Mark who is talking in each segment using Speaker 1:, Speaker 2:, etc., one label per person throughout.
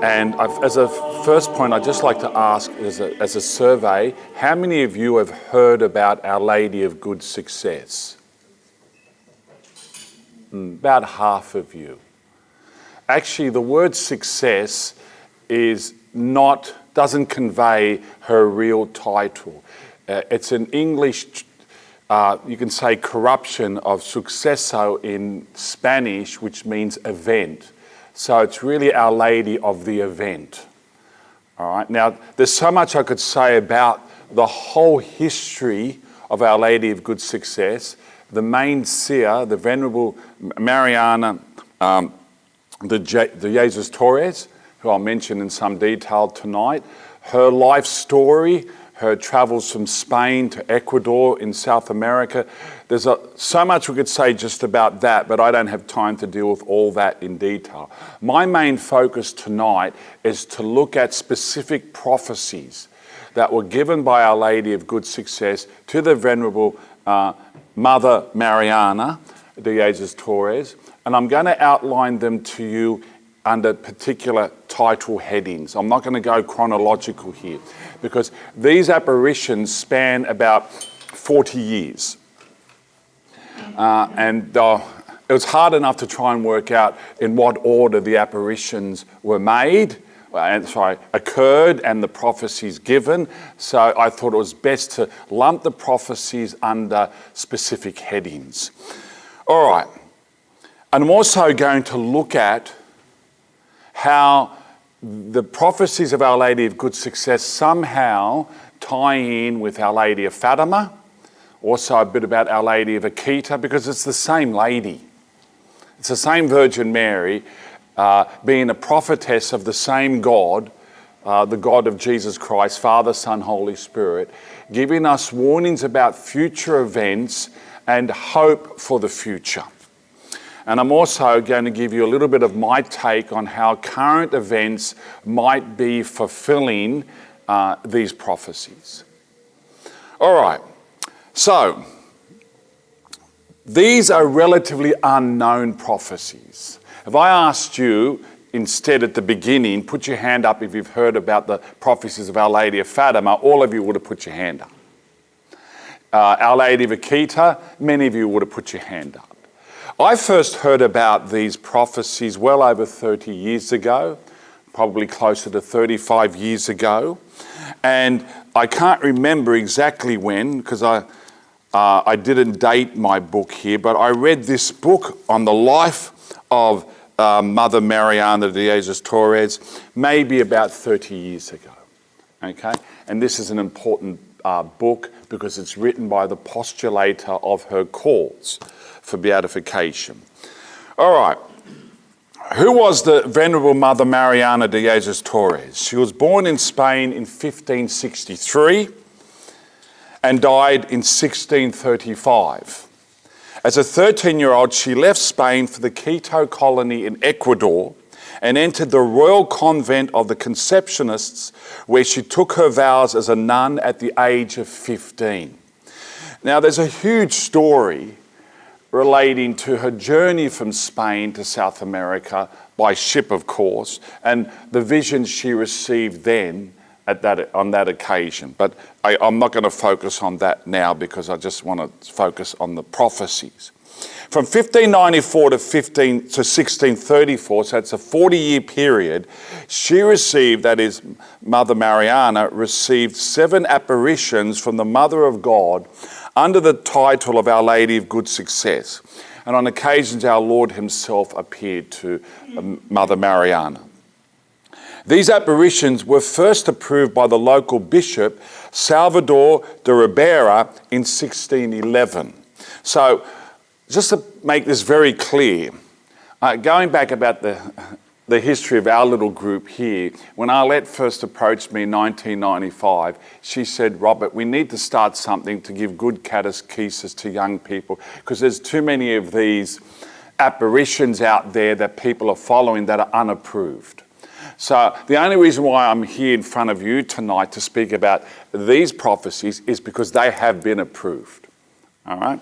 Speaker 1: And as a first point, I'd just like to ask, as a survey, how many of you have heard about Our Lady of Good Success? About half of you. Actually, the word success doesn't convey her real title. It's an English, you can say, corruption of suceso in Spanish, which means event. So it's really Our Lady of the Event. All right. Now, there's so much I could say about the whole history of Our Lady of Good Success. The main seer, the Venerable Mariana de Jesus Torres, who I'll mention in some detail tonight, her life story, her travels from Spain to Ecuador in South America. There's so much we could say just about that, but I don't have time to deal with all that in detail. My main focus tonight is to look at specific prophecies that were given by Our Lady of Good Success to the Venerable Mother Mariana de Jesus Torres, and I'm going to outline them to you under particular title headings. I'm not going to go chronological here because these apparitions span about 40 years. And it was hard enough to try and work out in what order the apparitions were made, occurred, and the prophecies given. So I thought it was best to lump the prophecies under specific headings. All right. And I'm also going to look at how the prophecies of Our Lady of Good Success somehow tie in with Our Lady of Fatima, also a bit about Our Lady of Akita, because it's the same lady. It's the same Virgin Mary, being a prophetess of the same God, the God of Jesus Christ, Father, Son, Holy Spirit, giving us warnings about future events and hope for the future. And I'm also going to give you a little bit of my take on how current events might be fulfilling these prophecies. All right, so these are relatively unknown prophecies. If I asked you instead at the beginning, put your hand up if you've heard about the prophecies of Our Lady of Fatima, all of you would have put your hand up. Our Lady of Akita, many of you would have put your hand up. I first heard about these prophecies well over 30 years ago, probably closer to 35 years ago. And I can't remember exactly when, because I didn't date my book here, but I read this book on the life of Mother Mariana de Jesus Torres maybe about 30 years ago. Okay? And this is an important book because it's written by the postulator of her cause for beatification. All right. Who was the Venerable Mother Mariana de Jesus Torres? She was born in Spain in 1563 and died in 1635. As a 13-year-old, she left Spain for the Quito colony in Ecuador and entered the Royal Convent of the Conceptionists, where she took her vows as a nun at the age of 15. Now, there's a huge story relating to her journey from Spain to South America by ship, of course, and the visions she received then on that occasion. But I'm not going to focus on that now because I just want to focus on the prophecies. From 1594 to 1634, so it's a 40-year period, she received, that is, Mother Mariana, received 7 apparitions from the Mother of God under the title of Our Lady of Good Success. And on occasions, our Lord himself appeared to Mother Mariana. These apparitions were first approved by the local bishop, Salvador de Ribera, in 1611. So, just to make this very clear, going back about the history of our little group here, when Arlette first approached me in 1995, she said, Robert, we need to start something to give good catechesis to young people because there's too many of these apparitions out there that people are following that are unapproved. So the only reason why I'm here in front of you tonight to speak about these prophecies is because they have been approved. All right?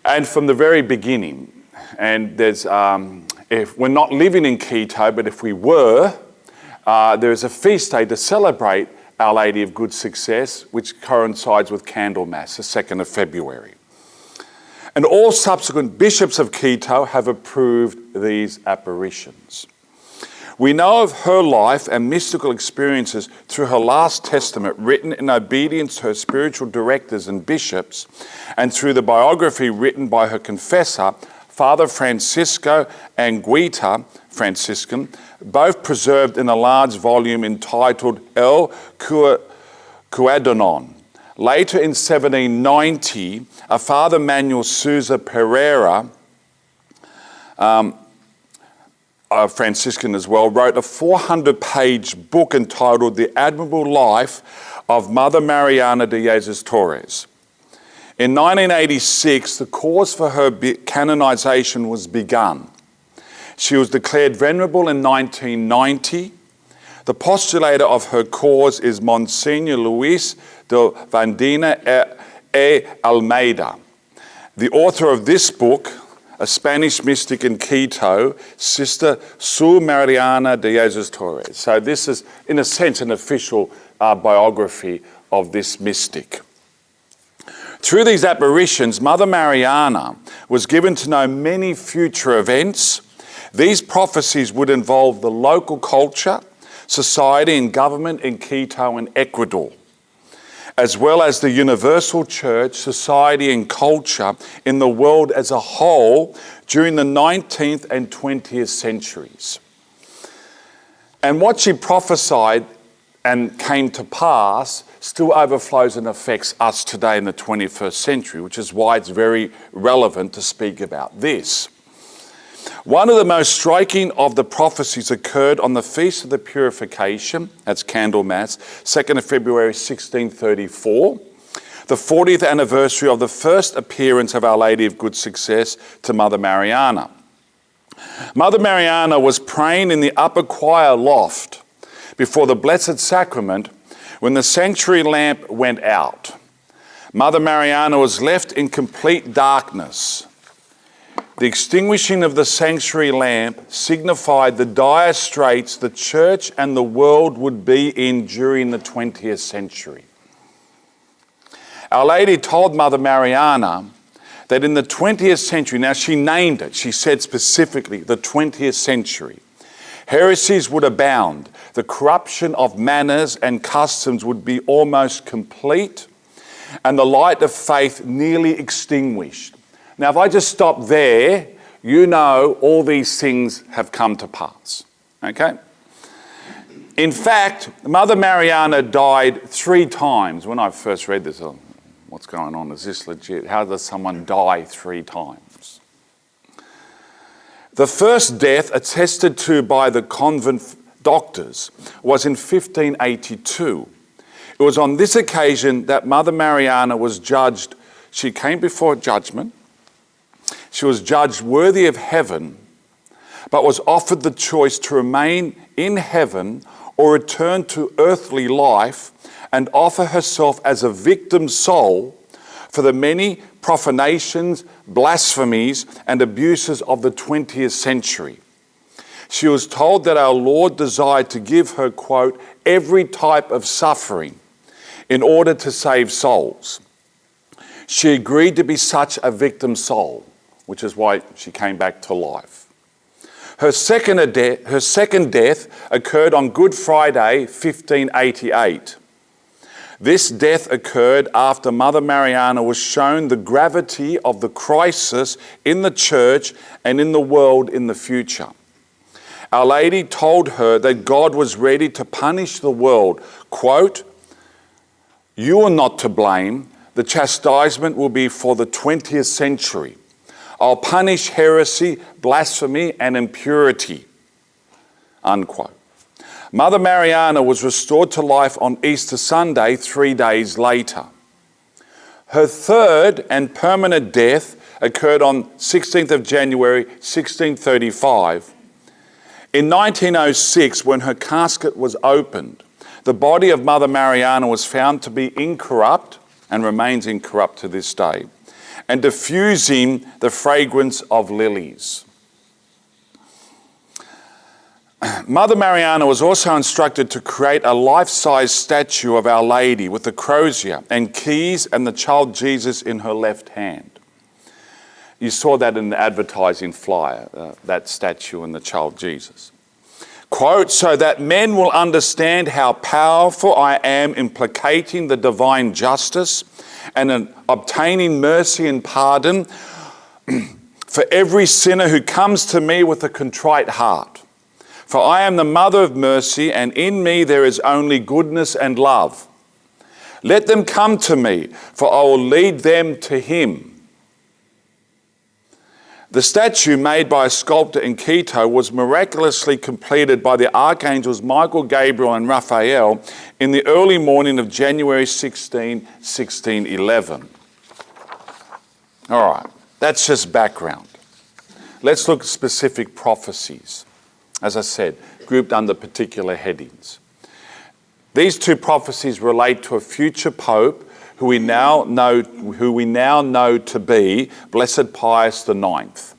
Speaker 1: And from the very beginning, and there's, if we're not living in Quito, but if we were, there is a feast day to celebrate Our Lady of Good Success, which coincides with Candlemas, the 2nd of February. And all subsequent bishops of Quito have approved these apparitions. We know of her life and mystical experiences through her last testament written in obedience to her spiritual directors and bishops, and through the biography written by her confessor, Father Francisco Anguita, Franciscan, both preserved in a large volume entitled El Cuadernon. Later in 1790, a Father Manuel Souza Pereira, a Franciscan as well, wrote a 400-page book entitled The Admirable Life of Mother Mariana de Jesus Torres. In 1986, the cause for her canonization was begun. She was declared venerable in 1990. The postulator of her cause is Monsignor Luis de Vandina e Almeida. The author of this book, a Spanish mystic in Quito, Sister Su Mariana de Jesus Torres. So this is, in a sense, an official biography of this mystic. Through these apparitions, Mother Mariana was given to know many future events. These prophecies would involve the local culture, society and government in Quito and Ecuador, as well as the universal church, society and culture in the world as a whole during the 19th and 20th centuries. And what she prophesied and came to pass still overflows and affects us today in the 21st century, which is why it's very relevant to speak about this. One of the most striking of the prophecies occurred on the Feast of the Purification, that's Candlemas, 2nd of February 1634, the 40th anniversary of the first appearance of Our Lady of Good Success to Mother Mariana. Mother Mariana was praying in the upper choir loft before the Blessed Sacrament when the sanctuary lamp went out. Mother Mariana was left in complete darkness. The extinguishing of the sanctuary lamp signified the dire straits the church and the world would be in during the 20th century. Our Lady told Mother Mariana that in the 20th century, now she named it, she said specifically, the 20th century, heresies would abound, the corruption of manners and customs would be almost complete, and the light of faith nearly extinguished. Now, if I just stop there, you know all these things have come to pass, okay? In fact, Mother Mariana died 3 times. When I first read this, what's going on? Is this legit? How does someone die 3 times? The first death attested to by the convent doctors was in 1582. It was on this occasion that Mother Mariana was judged. She came before judgment. She was judged worthy of heaven, but was offered the choice to remain in heaven or return to earthly life and offer herself as a victim soul for the many profanations, blasphemies, and abuses of the 20th century. She was told that our Lord desired to give her, quote, every type of suffering in order to save souls. She agreed to be such a victim soul, which is why she came back to life. Her second death occurred on Good Friday, 1588. This death occurred after Mother Mariana was shown the gravity of the crisis in the church and in the world in the future. Our Lady told her that God was ready to punish the world. Quote, "You are not to blame. The chastisement will be for the 20th century. I'll punish heresy, blasphemy, and impurity." Unquote. Mother Mariana was restored to life on Easter Sunday 3 days later. Her third and permanent death occurred on 16th of January 1635. In 1906, when her casket was opened, the body of Mother Mariana was found to be incorrupt and remains incorrupt to this day, and diffusing the fragrance of lilies. Mother Mariana was also instructed to create a life-size statue of Our Lady with the crozier and keys and the child Jesus in her left hand. You saw that in the advertising flyer, that statue and the child Jesus. Quote, so that men will understand how powerful I am in placating the divine justice and in obtaining mercy and pardon for every sinner who comes to me with a contrite heart. For I am the mother of mercy, and in me there is only goodness and love. Let them come to me, for I will lead them to him. The statue made by a sculptor in Quito was miraculously completed by the archangels Michael, Gabriel and Raphael in the early morning of January 16, 1611. All right, that's just background. Let's look at specific prophecies. As I said, grouped under particular headings. These two prophecies relate to a future pope who we now know to be Blessed Pius IX.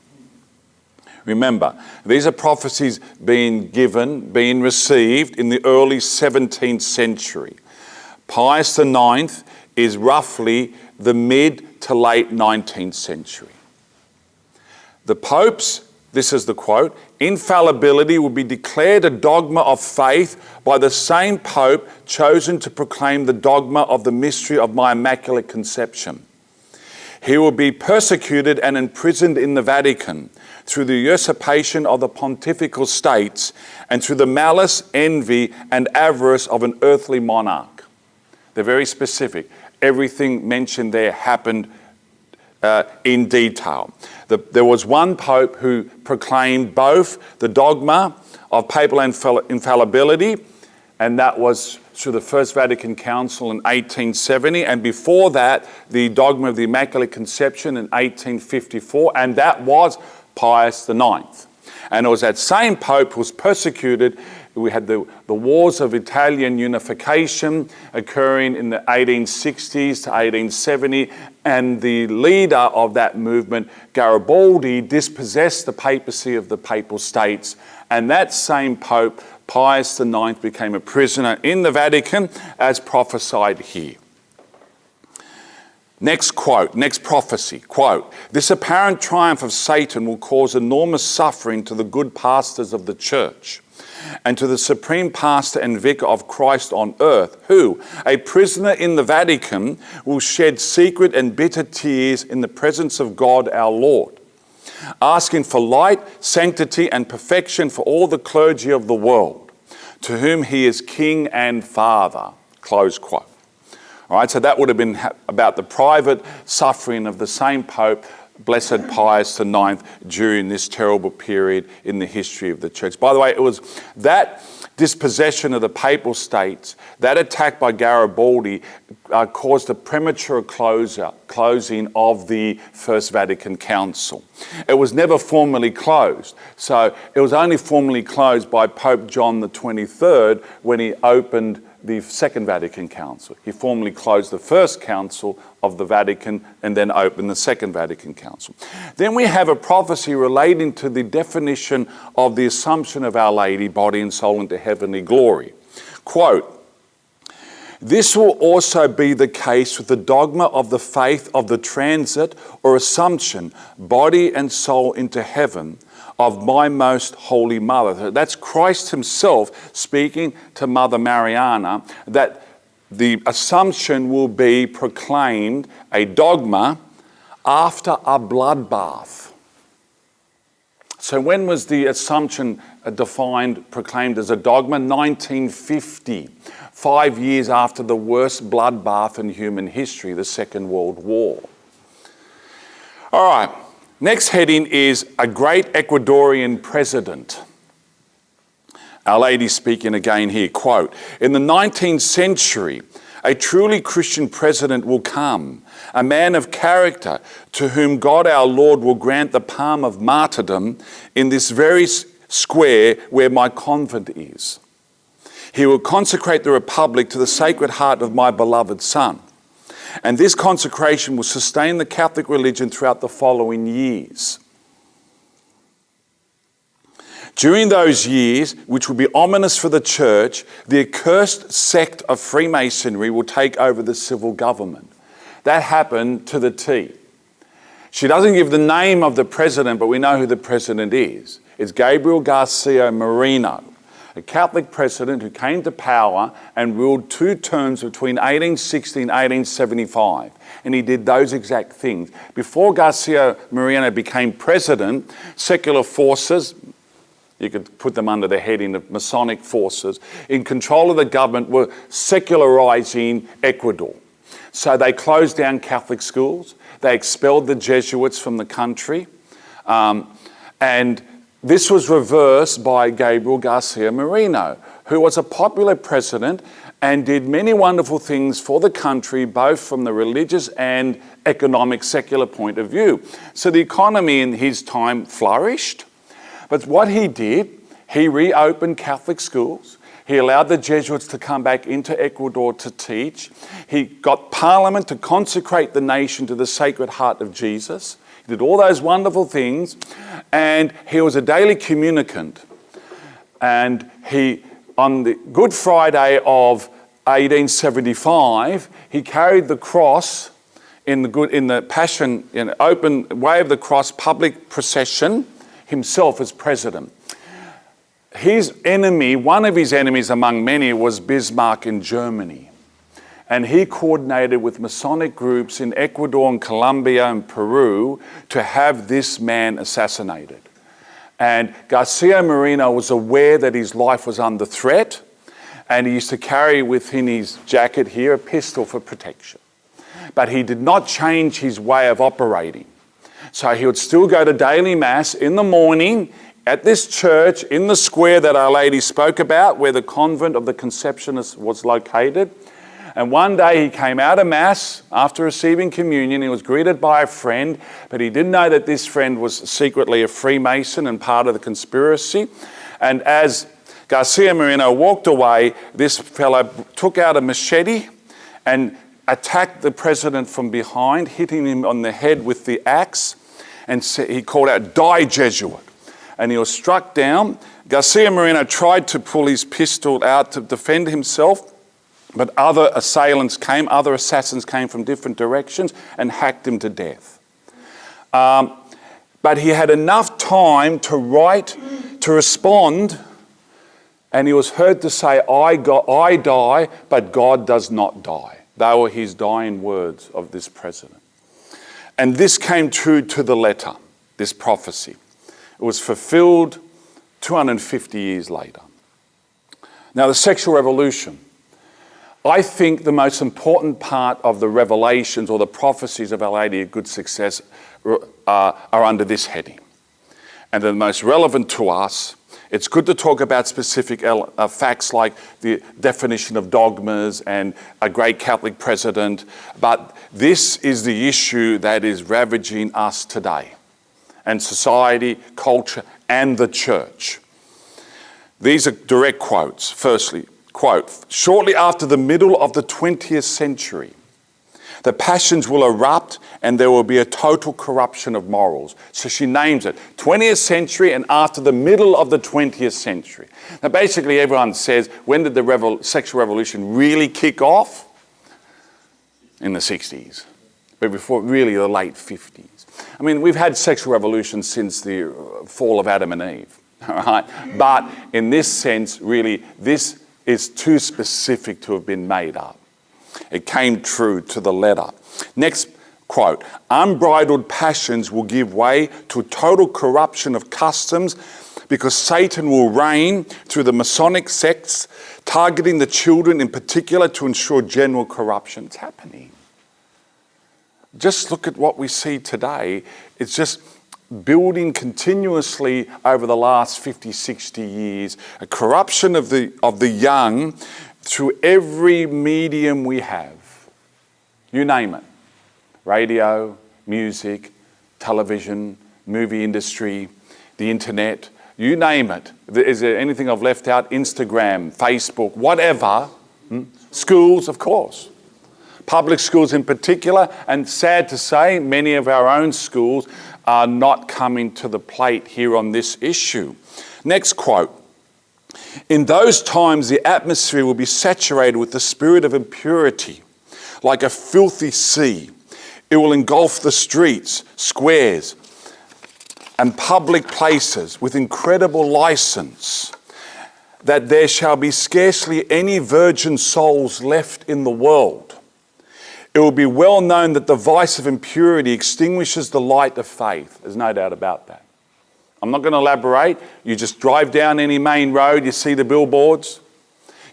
Speaker 1: Remember, these are prophecies being received in the early 17th century. Pius IX is roughly the mid to late 19th century. The popes, this is the quote, infallibility will be declared a dogma of faith by the same Pope chosen to proclaim the dogma of the mystery of my Immaculate Conception. He will be persecuted and imprisoned in the Vatican through the usurpation of the pontifical states and through the malice, envy, and avarice of an earthly monarch. They're very specific. Everything mentioned there happened in detail. There was one pope who proclaimed both the dogma of papal infallibility, and that was through the First Vatican Council in 1870, and before that, the dogma of the Immaculate Conception in 1854, and that was Pius IX. And it was that same pope who was persecuted. We had the wars of Italian unification occurring in the 1860s to 1870, and the leader of that movement, Garibaldi, dispossessed the papacy of the Papal States, and that same pope, Pius IX, became a prisoner in the Vatican as prophesied here. Next quote, next prophecy, quote, this apparent triumph of Satan will cause enormous suffering to the good pastors of the church and to the supreme pastor and vicar of Christ on earth, who, a prisoner in the Vatican, will shed secret and bitter tears in the presence of God our Lord, asking for light, sanctity, and perfection for all the clergy of the world, to whom he is King and Father, close quote. All right, so that would have been about the private suffering of the same Pope, Blessed Pius IX, during this terrible period in the history of the church. By the way, it was that dispossession of the Papal States, that attack by Garibaldi, caused a premature closing of the First Vatican Council. It was never formally closed. So it was only formally closed by Pope John the 23rd when he opened the Second Vatican Council. He formally closed the First Council of the Vatican and then opened the Second Vatican Council. Then we have a prophecy relating to the definition of the Assumption of Our Lady, body and soul, into heavenly glory. Quote, this will also be the case with the dogma of the faith of the transit or assumption, body and soul, into heaven, of my most holy mother. That's Christ himself speaking to Mother Mariana, that the Assumption will be proclaimed a dogma after a bloodbath. So when was the Assumption proclaimed as a dogma? 1950, 5 years after the worst bloodbath in human history, the Second World War. All right. Next heading is a great Ecuadorian president. Our Lady speaking again here, quote, in the 19th century, a truly Christian president will come, a man of character to whom God our Lord will grant the palm of martyrdom in this very square where my convent is. He will consecrate the Republic to the Sacred Heart of my beloved Son. And this consecration will sustain the Catholic religion throughout the following years. During those years, which will be ominous for the church, the accursed sect of Freemasonry will take over the civil government. That happened to the T. She doesn't give the name of the president, but we know who the president is. It's Gabriel Garcia Moreno, a Catholic president who came to power and ruled 2 terms between 1860 and 1875. And he did those exact things. Before Garcia Moreno became president, secular forces, you could put them under the heading of Masonic forces, in control of the government were secularizing Ecuador. So they closed down Catholic schools, they expelled the Jesuits from the country, and this was reversed by Gabriel Garcia Moreno, who was a popular president and did many wonderful things for the country, both from the religious and economic secular point of view. So the economy in his time flourished. But what he did, he reopened Catholic schools. He allowed the Jesuits to come back into Ecuador to teach. He got Parliament to consecrate the nation to the Sacred Heart of Jesus. He did all those wonderful things. And he was a daily communicant. And he, on the Good Friday of 1875, he carried the cross in the Passion, in open way of the cross, public procession, himself as president. His enemy, one of his enemies among many, was Bismarck in Germany. And he coordinated with Masonic groups in Ecuador and Colombia and Peru to have this man assassinated. And Garcia Moreno was aware that his life was under threat, and he used to carry within his jacket here a pistol for protection. But he did not change his way of operating. So he would still go to daily mass in the morning at this church in the square that Our Lady spoke about, where the convent of the Conceptionists was located. And one day he came out of mass after receiving communion. He was greeted by a friend, but he didn't know that this friend was secretly a Freemason and part of the conspiracy. And as Garcia Moreno walked away, this fellow took out a machete and attacked the president from behind, hitting him on the head with the axe, and he called out, "Die, Jesuit!" And he was struck down. Garcia Moreno tried to pull his pistol out to defend himself, but other assassins came from different directions and hacked him to death. But he had enough time to respond, and he was heard to say, I die, but God does not die. They were his dying words of this president. And this came true to the letter, this prophecy. It was fulfilled 250 years later. Now, the sexual revolution. I think the most important part of the revelations or the prophecies of Our Lady of Good Success are under this heading. And the most relevant to us. It's good to talk about specific facts like the definition of dogmas and a great Catholic president, but this is the issue that is ravaging us today, and society, culture, and the church. These are direct quotes. Firstly, quote, "Shortly after the middle of the 20th century, the passions will erupt and there will be a total corruption of morals." So she names it 20th century and after the middle of the 20th century. Now basically everyone says, when did the sexual revolution really kick off? In the 60s, but before really the late 50s. I mean, we've had sexual revolutions since the fall of Adam and Eve, all right? But in this sense, really, this is too specific to have been made up. It came true to the letter. Next quote, "Unbridled passions will give way to total corruption of customs because Satan will reign through the Masonic sects, targeting the children in particular to ensure general corruption." It's happening. Just look at what we see today. It's just building continuously over the last 50, 60 years, a corruption of the young through every medium we have. You name it. Radio, music, television, movie industry, the internet, you name it. Is there anything I've left out? Instagram, Facebook, whatever. Schools, of course. Public schools in particular, and sad to say, many of our own schools are not coming to the plate here on this issue. Next quote. In those times, the atmosphere will be saturated with the spirit of impurity, like a filthy sea. It will engulf the streets, squares, and public places with incredible license, that there shall be scarcely any virgin souls left in the world. It will be well known that the vice of impurity extinguishes the light of faith. There's no doubt about that. I'm not going to elaborate. You just drive down any main road, you see the billboards.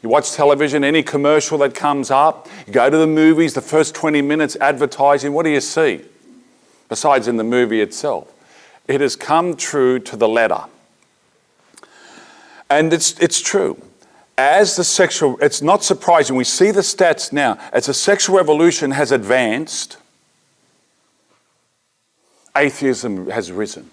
Speaker 1: You watch television, any commercial that comes up. You go to the movies, the first 20 minutes advertising. What do you see? Besides in the movie itself. It has come true to the letter. And it's true. It's not surprising. We see the stats now. As the sexual revolution has advanced, atheism has risen.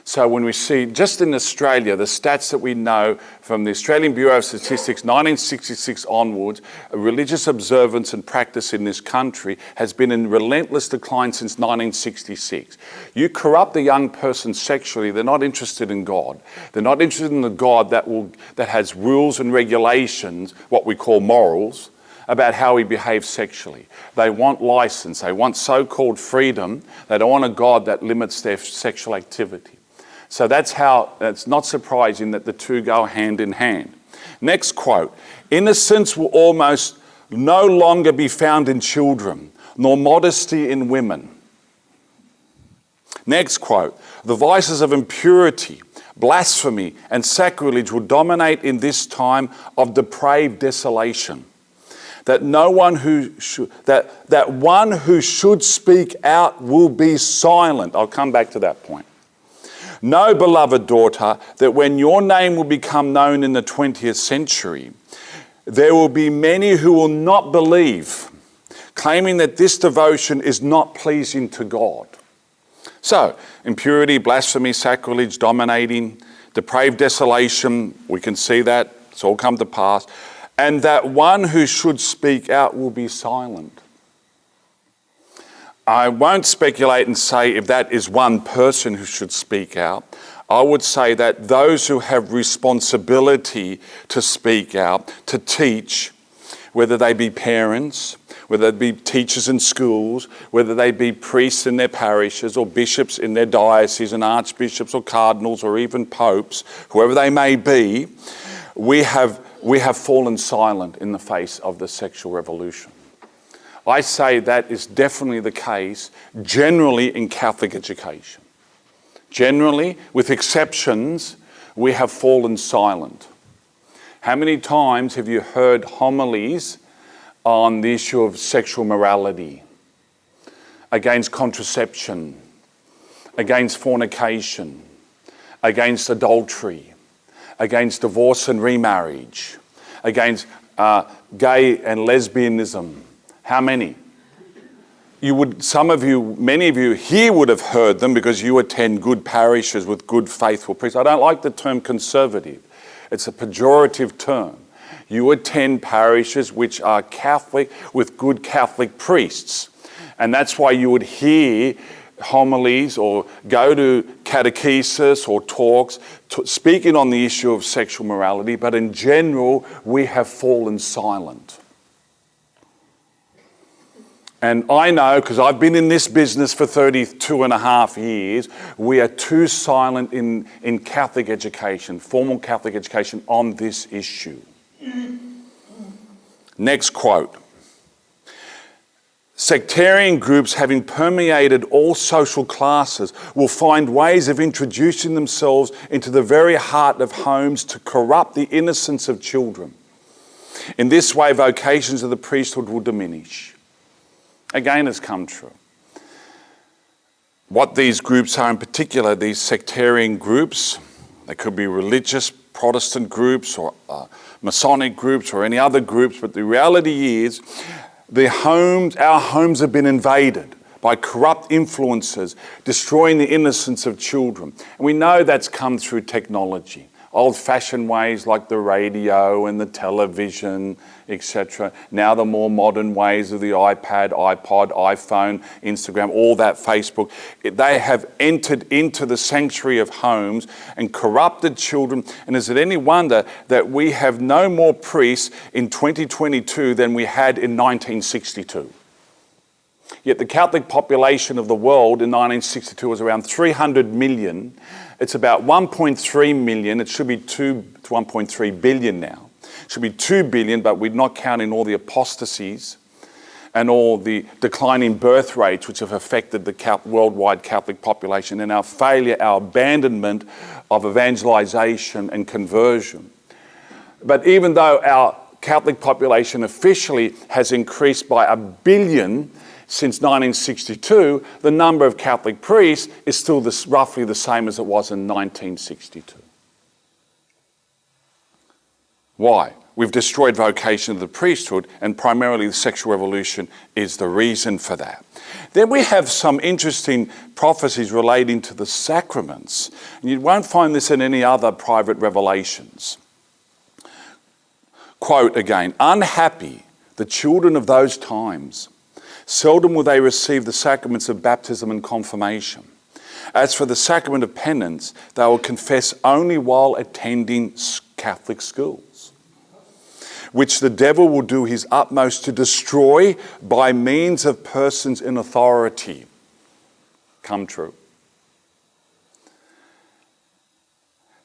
Speaker 1: So when we see, just in Australia, the stats that we know from the Australian Bureau of Statistics, 1966 onwards, religious observance and practice in this country has been in relentless decline since 1966. You corrupt a young person sexually, they're not interested in God. They're not interested in the God that has rules and regulations, what we call morals, about how he behaves sexually. They want license. They want so-called freedom. They don't want a God that limits their sexual activity. So it's not surprising that the two go hand in hand. Next quote. Innocence will almost no longer be found in children, nor modesty in women. Next quote. The vices of impurity, blasphemy, and sacrilege will dominate in this time of depraved desolation. That one who should speak out will be silent. I'll come back to that point. Know, beloved daughter, that when your name will become known in the 20th century, there will be many who will not believe, claiming that this devotion is not pleasing to God. So, impurity, blasphemy, sacrilege, dominating, depraved desolation, we can see that, it's all come to pass. And that one who should speak out will be silent. I won't speculate and say if that is one person who should speak out. I would say that those who have responsibility to speak out, to teach, whether they be parents, whether they be teachers in schools, whether they be priests in their parishes or bishops in their dioceses and archbishops or cardinals or even popes, whoever they may be, we have fallen silent in the face of the sexual revolution. I say that is definitely the case generally in Catholic education. Generally, with exceptions, we have fallen silent. How many times have you heard homilies on the issue of sexual morality, against contraception, against fornication, against adultery, against divorce and remarriage, against gay and lesbianism? How many? Many of you here would have heard them because you attend good parishes with good faithful priests. I don't like the term conservative. It's a pejorative term. You attend parishes which are Catholic with good Catholic priests. And that's why you would hear homilies or go to catechesis or talks speaking on the issue of sexual morality. But in general, we have fallen silent. And I know, because I've been in this business for 32 and a half years, we are too silent in Catholic education, formal Catholic education, on this issue. Next quote. Sectarian groups, having permeated all social classes, will find ways of introducing themselves into the very heart of homes to corrupt the innocence of children. In this way, vocations of the priesthood will diminish. Again, has come true. What these groups are in particular, these sectarian groups, they could be religious Protestant groups or Masonic groups or any other groups, but the reality is our homes have been invaded by corrupt influences, destroying the innocence of children. And we know that's come through technology. Old-fashioned ways like the radio and the television, etc. Now the more modern ways of the iPad, iPod, iPhone, Instagram, all that, Facebook. They have entered into the sanctuary of homes and corrupted children. And is it any wonder that we have no more priests in 2022 than we had in 1962? Yet the Catholic population of the world in 1962 was around 300 million. It's about 1.3 million. It should be 2 to 1.3 billion now. It should be 2 billion, but we're not counting all the apostasies and all the declining birth rates which have affected the worldwide Catholic population, and our failure, our abandonment of evangelization and conversion. But even though our Catholic population officially has increased by 1 billion since 1962, the number of Catholic priests is still roughly the same as it was in 1962. Why? We've destroyed vocation of the priesthood, and primarily the sexual revolution is the reason for that. Then we have some interesting prophecies relating to the sacraments. And you won't find this in any other private revelations. Quote again, "Unhappy the children of those times. Seldom will they receive the sacraments of baptism and confirmation. As for the sacrament of penance, they will confess only while attending Catholic schools, which the devil will do his utmost to destroy by means of persons in authority." Come true.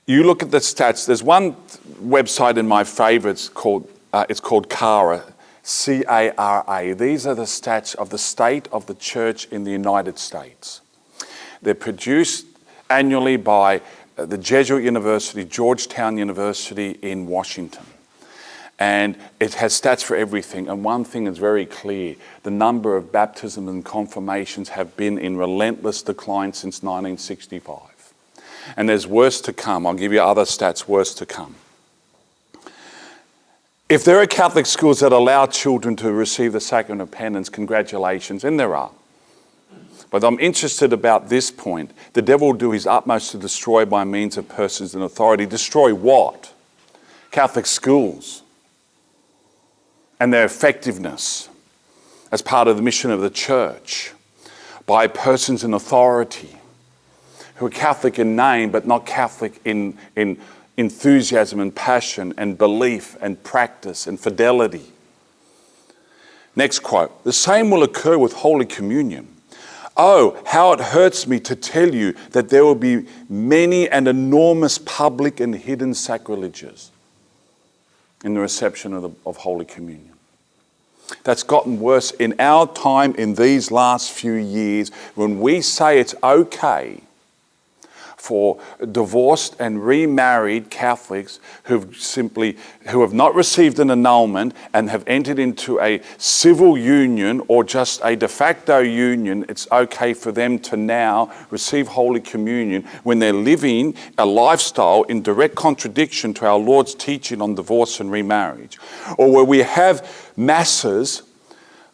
Speaker 1: You look at the stats. There's one website in my favorites called CARA. CARA. These are the stats of the state of the church in the United States. They're produced annually by the Jesuit University, Georgetown University in Washington. And it has stats for everything. And one thing is very clear. The number of baptisms and confirmations have been in relentless decline since 1965. And there's worse to come. I'll give you other stats, worse to come. If there are Catholic schools that allow children to receive the sacrament of penance, congratulations, and there are. But I'm interested about this point. The devil will do his utmost to destroy by means of persons in authority. Destroy what? Catholic schools and their effectiveness as part of the mission of the church by persons in authority who are Catholic in name but not Catholic in enthusiasm and passion and belief and practice and fidelity. Next quote, "The same will occur with Holy Communion. Oh, how it hurts me to tell you that there will be many and enormous public and hidden sacrileges in the reception of Holy Communion." That's gotten worse in our time in these last few years when we say it's okay for divorced and remarried Catholics who have not received an annulment and have entered into a civil union or just a de facto union. It's okay for them to now receive Holy Communion when they're living a lifestyle in direct contradiction to our Lord's teaching on divorce and remarriage. Or where we have masses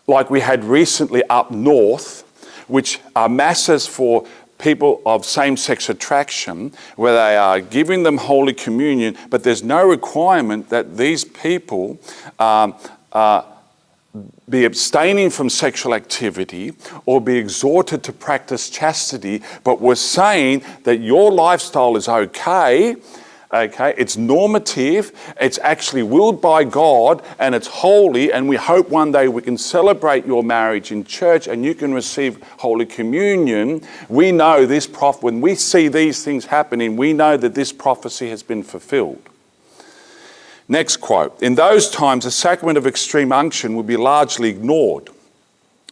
Speaker 1: like we had recently up north, which are masses for people of same-sex attraction, where they are giving them Holy Communion, but there's no requirement that these people be abstaining from sexual activity or be exhorted to practice chastity, but we're saying that your lifestyle is okay, it's normative, it's actually willed by God, and it's holy, and we hope one day we can celebrate your marriage in church and you can receive Holy Communion. We know this when we see these things happening, we know that this prophecy has been fulfilled. Next quote, "In those times, the sacrament of extreme unction will be largely ignored.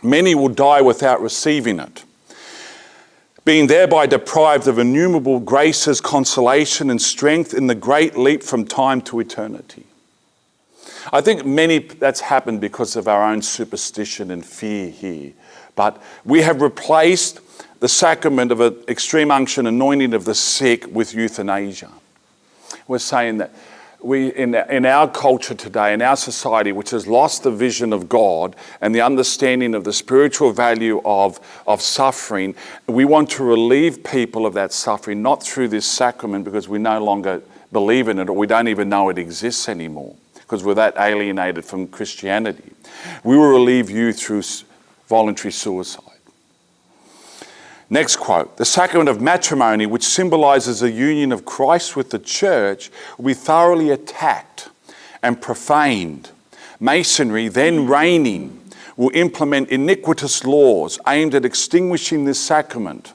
Speaker 1: Many will die without receiving it, being thereby deprived of innumerable graces, consolation, and strength in the great leap from time to eternity." I think that's happened because of our own superstition and fear here. But we have replaced the sacrament of an extreme unction, anointing of the sick, with euthanasia. We're saying that in our culture today, in our society, which has lost the vision of God and the understanding of the spiritual value of suffering, we want to relieve people of that suffering, not through this sacrament, because we no longer believe in it, or we don't even know it exists anymore because we're that alienated from Christianity. We will relieve you through voluntary suicide. Next quote, the sacrament of matrimony, which symbolizes the union of Christ with the church, will be thoroughly attacked and profaned. Masonry, then reigning, will implement iniquitous laws aimed at extinguishing this sacrament.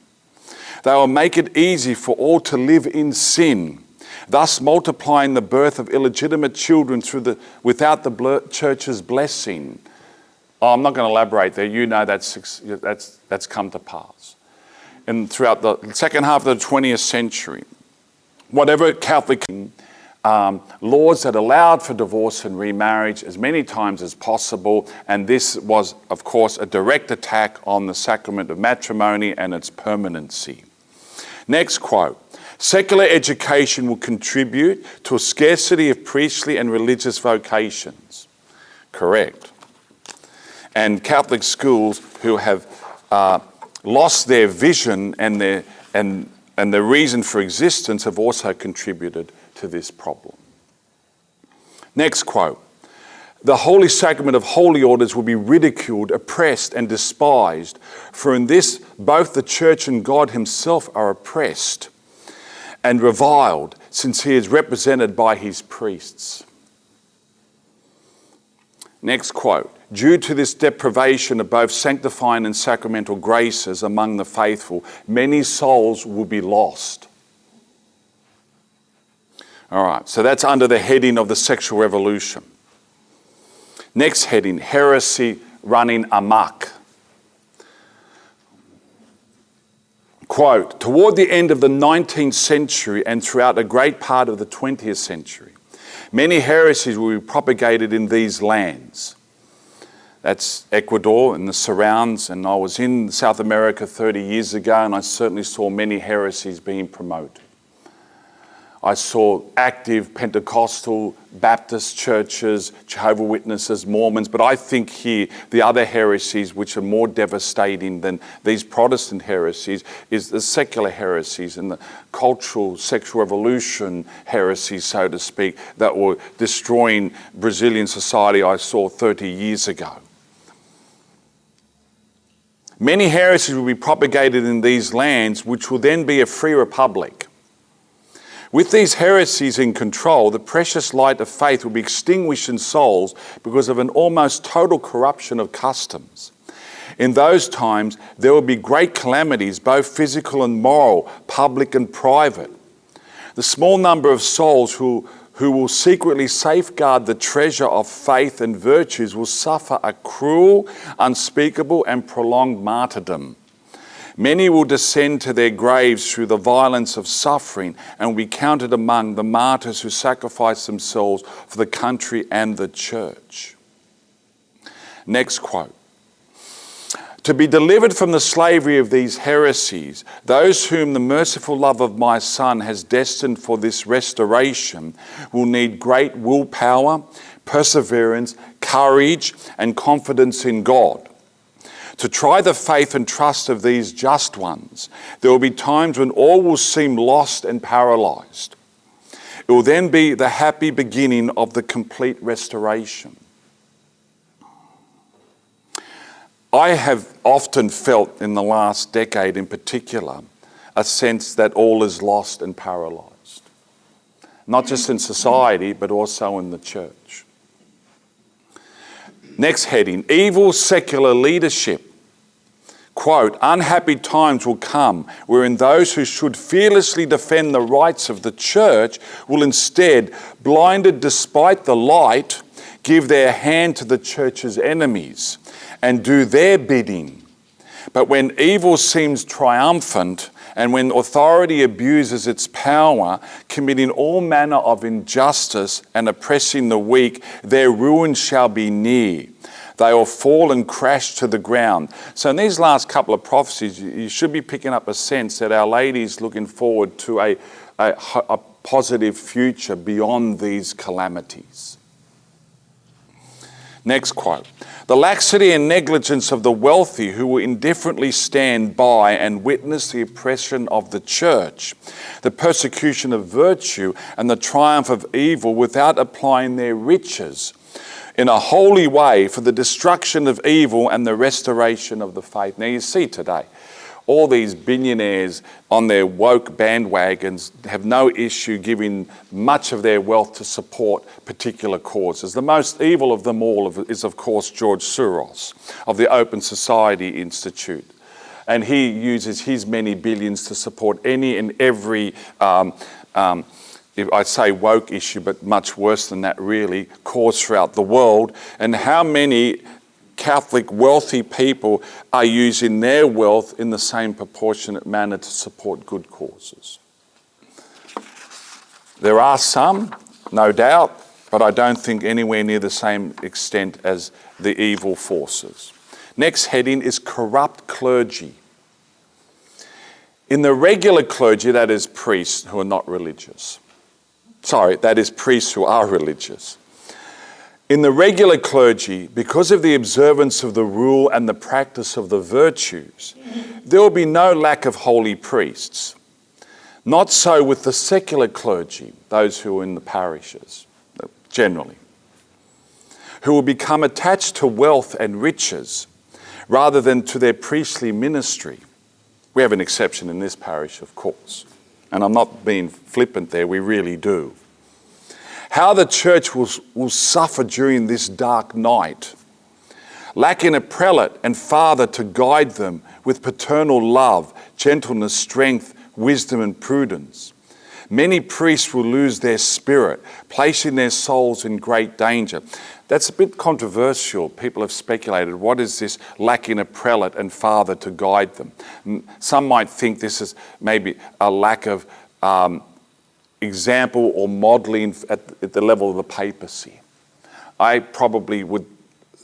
Speaker 1: They will make it easy for all to live in sin, thus multiplying the birth of illegitimate children without the church's blessing. Oh, I'm not going to elaborate there. You know that's come to pass. And throughout the second half of the 20th century, whatever Catholic laws that allowed for divorce and remarriage as many times as possible, and this was, of course, a direct attack on the sacrament of matrimony and its permanency. Next quote, secular education will contribute to a scarcity of priestly and religious vocations. Correct. And Catholic schools who have lost their vision and their reason for existence have also contributed to this problem. Next quote. The Holy Sacrament of Holy Orders will be ridiculed, oppressed, and despised, for in this both the Church and God himself are oppressed and reviled, since he is represented by his priests. Next quote. Due to this deprivation of both sanctifying and sacramental graces among the faithful, many souls will be lost. All right, so that's under the heading of the sexual revolution. Next heading, heresy running amok. Quote, toward the end of the 19th century and throughout a great part of the 20th century, many heresies will be propagated in these lands. That's Ecuador and the surrounds, and I was in South America 30 years ago and I certainly saw many heresies being promoted. I saw active Pentecostal, Baptist churches, Jehovah's Witnesses, Mormons, but I think here the other heresies which are more devastating than these Protestant heresies is the secular heresies and the cultural sexual revolution heresies, so to speak, that were destroying Brazilian society I saw 30 years ago. Many heresies will be propagated in these lands, which will then be a free republic. With these heresies in control, the precious light of faith will be extinguished in souls because of an almost total corruption of customs. In those times, there will be great calamities, both physical and moral, public and private. The small number of souls who will secretly safeguard the treasure of faith and virtues will suffer a cruel, unspeakable, and prolonged martyrdom. Many will descend to their graves through the violence of suffering and will be counted among the martyrs who sacrifice themselves for the country and the church. Next quote. To be delivered from the slavery of these heresies, those whom the merciful love of my Son has destined for this restoration will need great willpower, perseverance, courage, and confidence in God. To try the faith and trust of these just ones, there will be times when all will seem lost and paralyzed. It will then be the happy beginning of the complete restoration. I have often felt in the last decade in particular a sense that all is lost and paralyzed. Not just in society, but also in the church. Next heading, evil secular leadership. Quote, unhappy times will come wherein those who should fearlessly defend the rights of the church will instead, blinded despite the light, give their hand to the church's enemies and do their bidding. But when evil seems triumphant and when authority abuses its power, committing all manner of injustice and oppressing the weak, their ruin shall be near. They will fall and crash to the ground. So in these last couple of prophecies, you should be picking up a sense that Our Lady's looking forward to a positive future beyond these calamities. Next quote. The laxity and negligence of the wealthy who will indifferently stand by and witness the oppression of the church, the persecution of virtue and the triumph of evil without applying their riches in a holy way for the destruction of evil and the restoration of the faith. Now you see today, all these billionaires on their woke bandwagons have no issue giving much of their wealth to support particular causes. The most evil of them all is, of course, George Soros of the Open Society Institute. And he uses his many billions to support any and every, I'd say woke issue, but much worse than that really, cause throughout the world. And how many Catholic wealthy people are using their wealth in the same proportionate manner to support good causes. There are some, no doubt, but I don't think anywhere near the same extent as the evil forces. Next heading is corrupt clergy. In the regular clergy, that is priests who are not religious. Sorry, that is priests who are religious. In the regular clergy, because of the observance of the rule and the practice of the virtues, there will be no lack of holy priests. Not so with the secular clergy, those who are in the parishes, generally, who will become attached to wealth and riches rather than to their priestly ministry. We have an exception in this parish, of course, and I'm not being flippant there, we really do. How the church will suffer during this dark night, lacking a prelate and father to guide them with paternal love, gentleness, strength, wisdom and prudence. Many priests will lose their spirit, placing their souls in great danger. That's a bit controversial. People have speculated, what is this lacking a prelate and father to guide them? Some might think this is maybe a lack of example or modelling at the level of the papacy. I probably would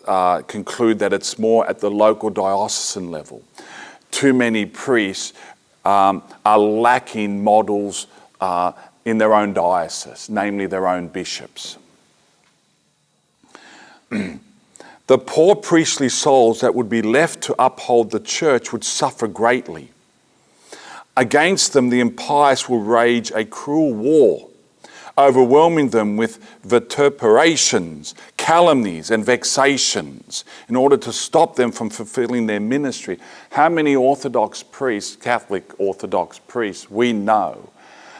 Speaker 1: conclude that it's more at the local diocesan level. Too many priests are lacking models in their own diocese, namely their own bishops. The poor priestly souls that would be left to uphold the church would suffer greatly. Against them, the impious will wage a cruel war, overwhelming them with vituperations, calumnies, and vexations in order to stop them from fulfilling their ministry. How many Orthodox priests, Catholic Orthodox priests, we know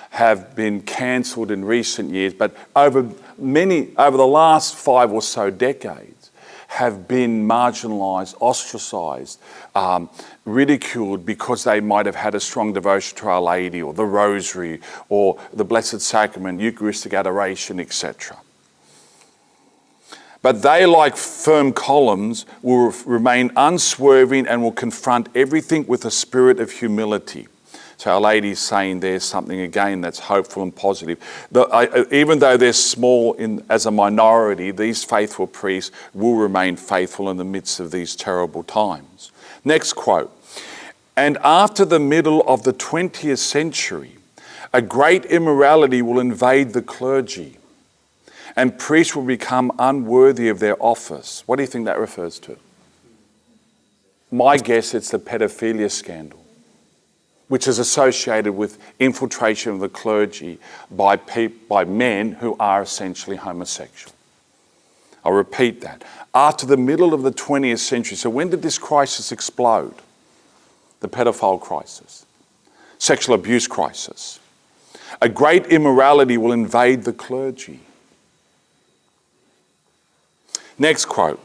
Speaker 1: have been cancelled in recent years, but over the last 5 or so decades, have been marginalised, ostracised, ridiculed because they might have had a strong devotion to Our Lady or the Rosary or the Blessed Sacrament, Eucharistic adoration, etc. But they, like firm columns, will remain unswerving and will confront everything with a spirit of humility. So Our Lady's saying there's something again that's hopeful and positive. Even though they're small as a minority, these faithful priests will remain faithful in the midst of these terrible times. Next quote. And after the middle of the 20th century, a great immorality will invade the clergy, and priests will become unworthy of their office. What do you think that refers to? My guess, it's the pedophilia scandal, which is associated with infiltration of the clergy by men who are essentially homosexual. I'll repeat that. After the middle of the 20th century, so when did this crisis explode? The pedophile crisis, sexual abuse crisis. A great immorality will invade the clergy. Next quote.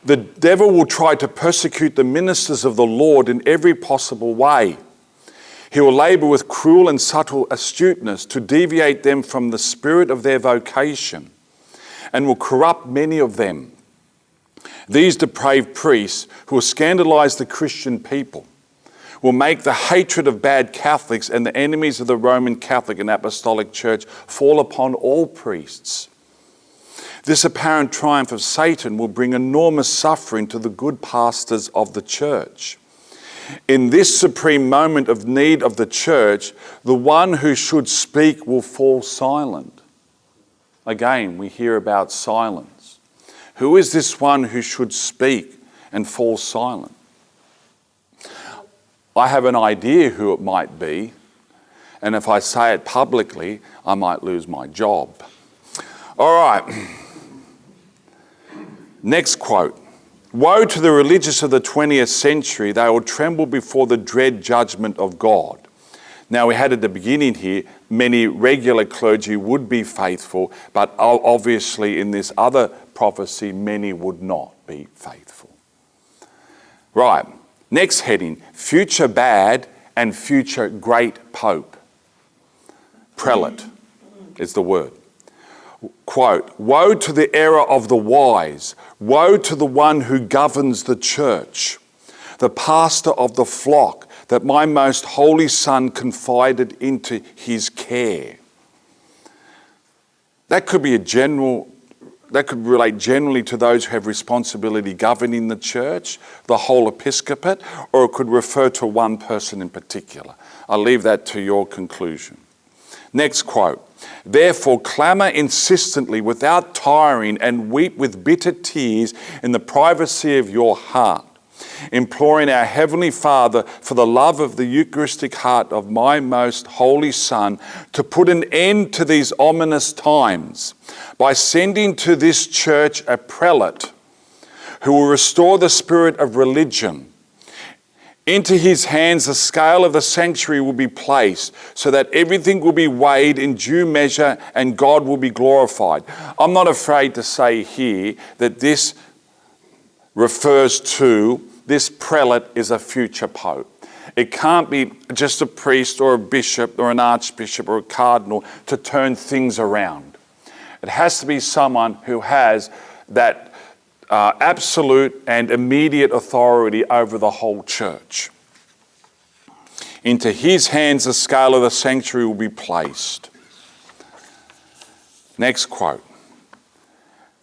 Speaker 1: The devil will try to persecute the ministers of the Lord in every possible way. He will labour with cruel and subtle astuteness to deviate them from the spirit of their vocation and will corrupt many of them. These depraved priests who will scandalise the Christian people will make the hatred of bad Catholics and the enemies of the Roman Catholic and Apostolic Church fall upon all priests. This apparent triumph of Satan will bring enormous suffering to the good pastors of the church. In this supreme moment of need of the church, the one who should speak will fall silent. Again, we hear about silence. Who is this one who should speak and fall silent? I have an idea who it might be, and if I say it publicly, I might lose my job. All right. Next quote. Woe to the religious of the 20th century. They will tremble before the dread judgment of God. Now, we had at the beginning here, many regular clergy would be faithful, but obviously in this other prophecy, many would not be faithful. Right. Next heading, future bad and future great pope. Prelate is the word. Quote, woe to the error of the wise, woe to the one who governs the church, the pastor of the flock that my most holy son confided into his care. That could relate generally to those who have responsibility governing the church, the whole episcopate, or it could refer to one person in particular. I'll leave that to your conclusion. Next quote. Therefore, clamour insistently without tiring and weep with bitter tears in the privacy of your heart, imploring our Heavenly Father for the love of the Eucharistic heart of my most holy Son to put an end to these ominous times by sending to this church a prelate who will restore the spirit of religion. Into his hands the scale of the sanctuary will be placed so that everything will be weighed in due measure and God will be glorified. I'm not afraid to say here that this refers to this prelate is a future pope. It can't be just a priest or a bishop or an archbishop or a cardinal to turn things around. It has to be someone who has that absolute and immediate authority over the whole church. Into his hands the scale of the sanctuary will be placed. Next quote.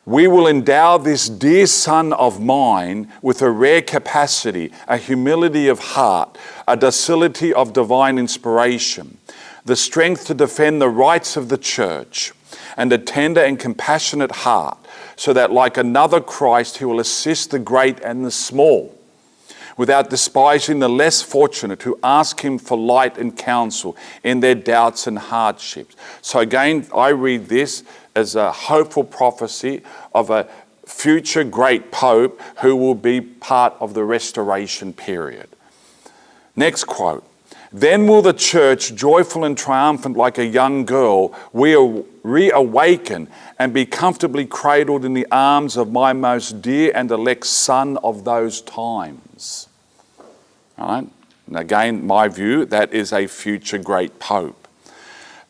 Speaker 1: We will endow this dear son of mine with a rare capacity, a humility of heart, a docility of divine inspiration, the strength to defend the rights of the church, and a tender and compassionate heart, so that like another Christ he will assist the great and the small, without despising the less fortunate who ask him for light and counsel in their doubts and hardships. So again, I read this as a hopeful prophecy of a future great pope who will be part of the restoration period. Next quote. Then will the church, joyful and triumphant like a young girl, reawaken and be comfortably cradled in the arms of my most dear and elect son of those times. All right? And again, my view, that is a future great pope.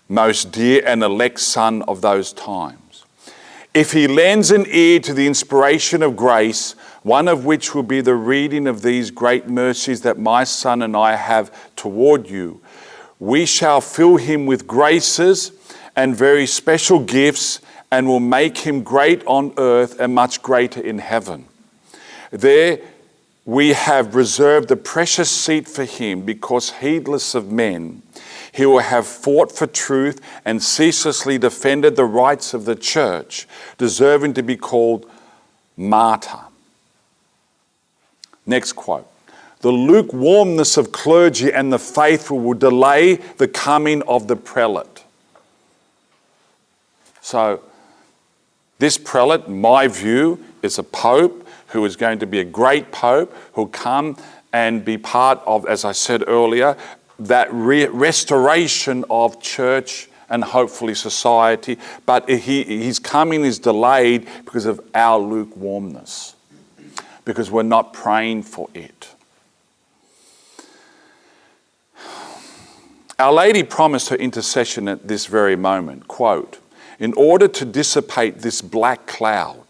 Speaker 1: Most dear and elect son of those times. If he lends an ear to the inspiration of grace, one of which will be the reading of these great mercies that my son and I have toward you, we shall fill him with graces and very special gifts and will make him great on earth and much greater in heaven. There we have reserved a precious seat for him because heedless of men, he will have fought for truth and ceaselessly defended the rights of the church, deserving to be called martyr. Next quote. The lukewarmness of clergy and the faithful will delay the coming of the prelate. So this prelate, in my view, is a pope who is going to be a great pope who'll come and be part of, as I said earlier, that restoration of church and hopefully society. But his coming is delayed because of our lukewarmness, because we're not praying for it. Our Lady promised her intercession at this very moment, quote, in order to dissipate this black cloud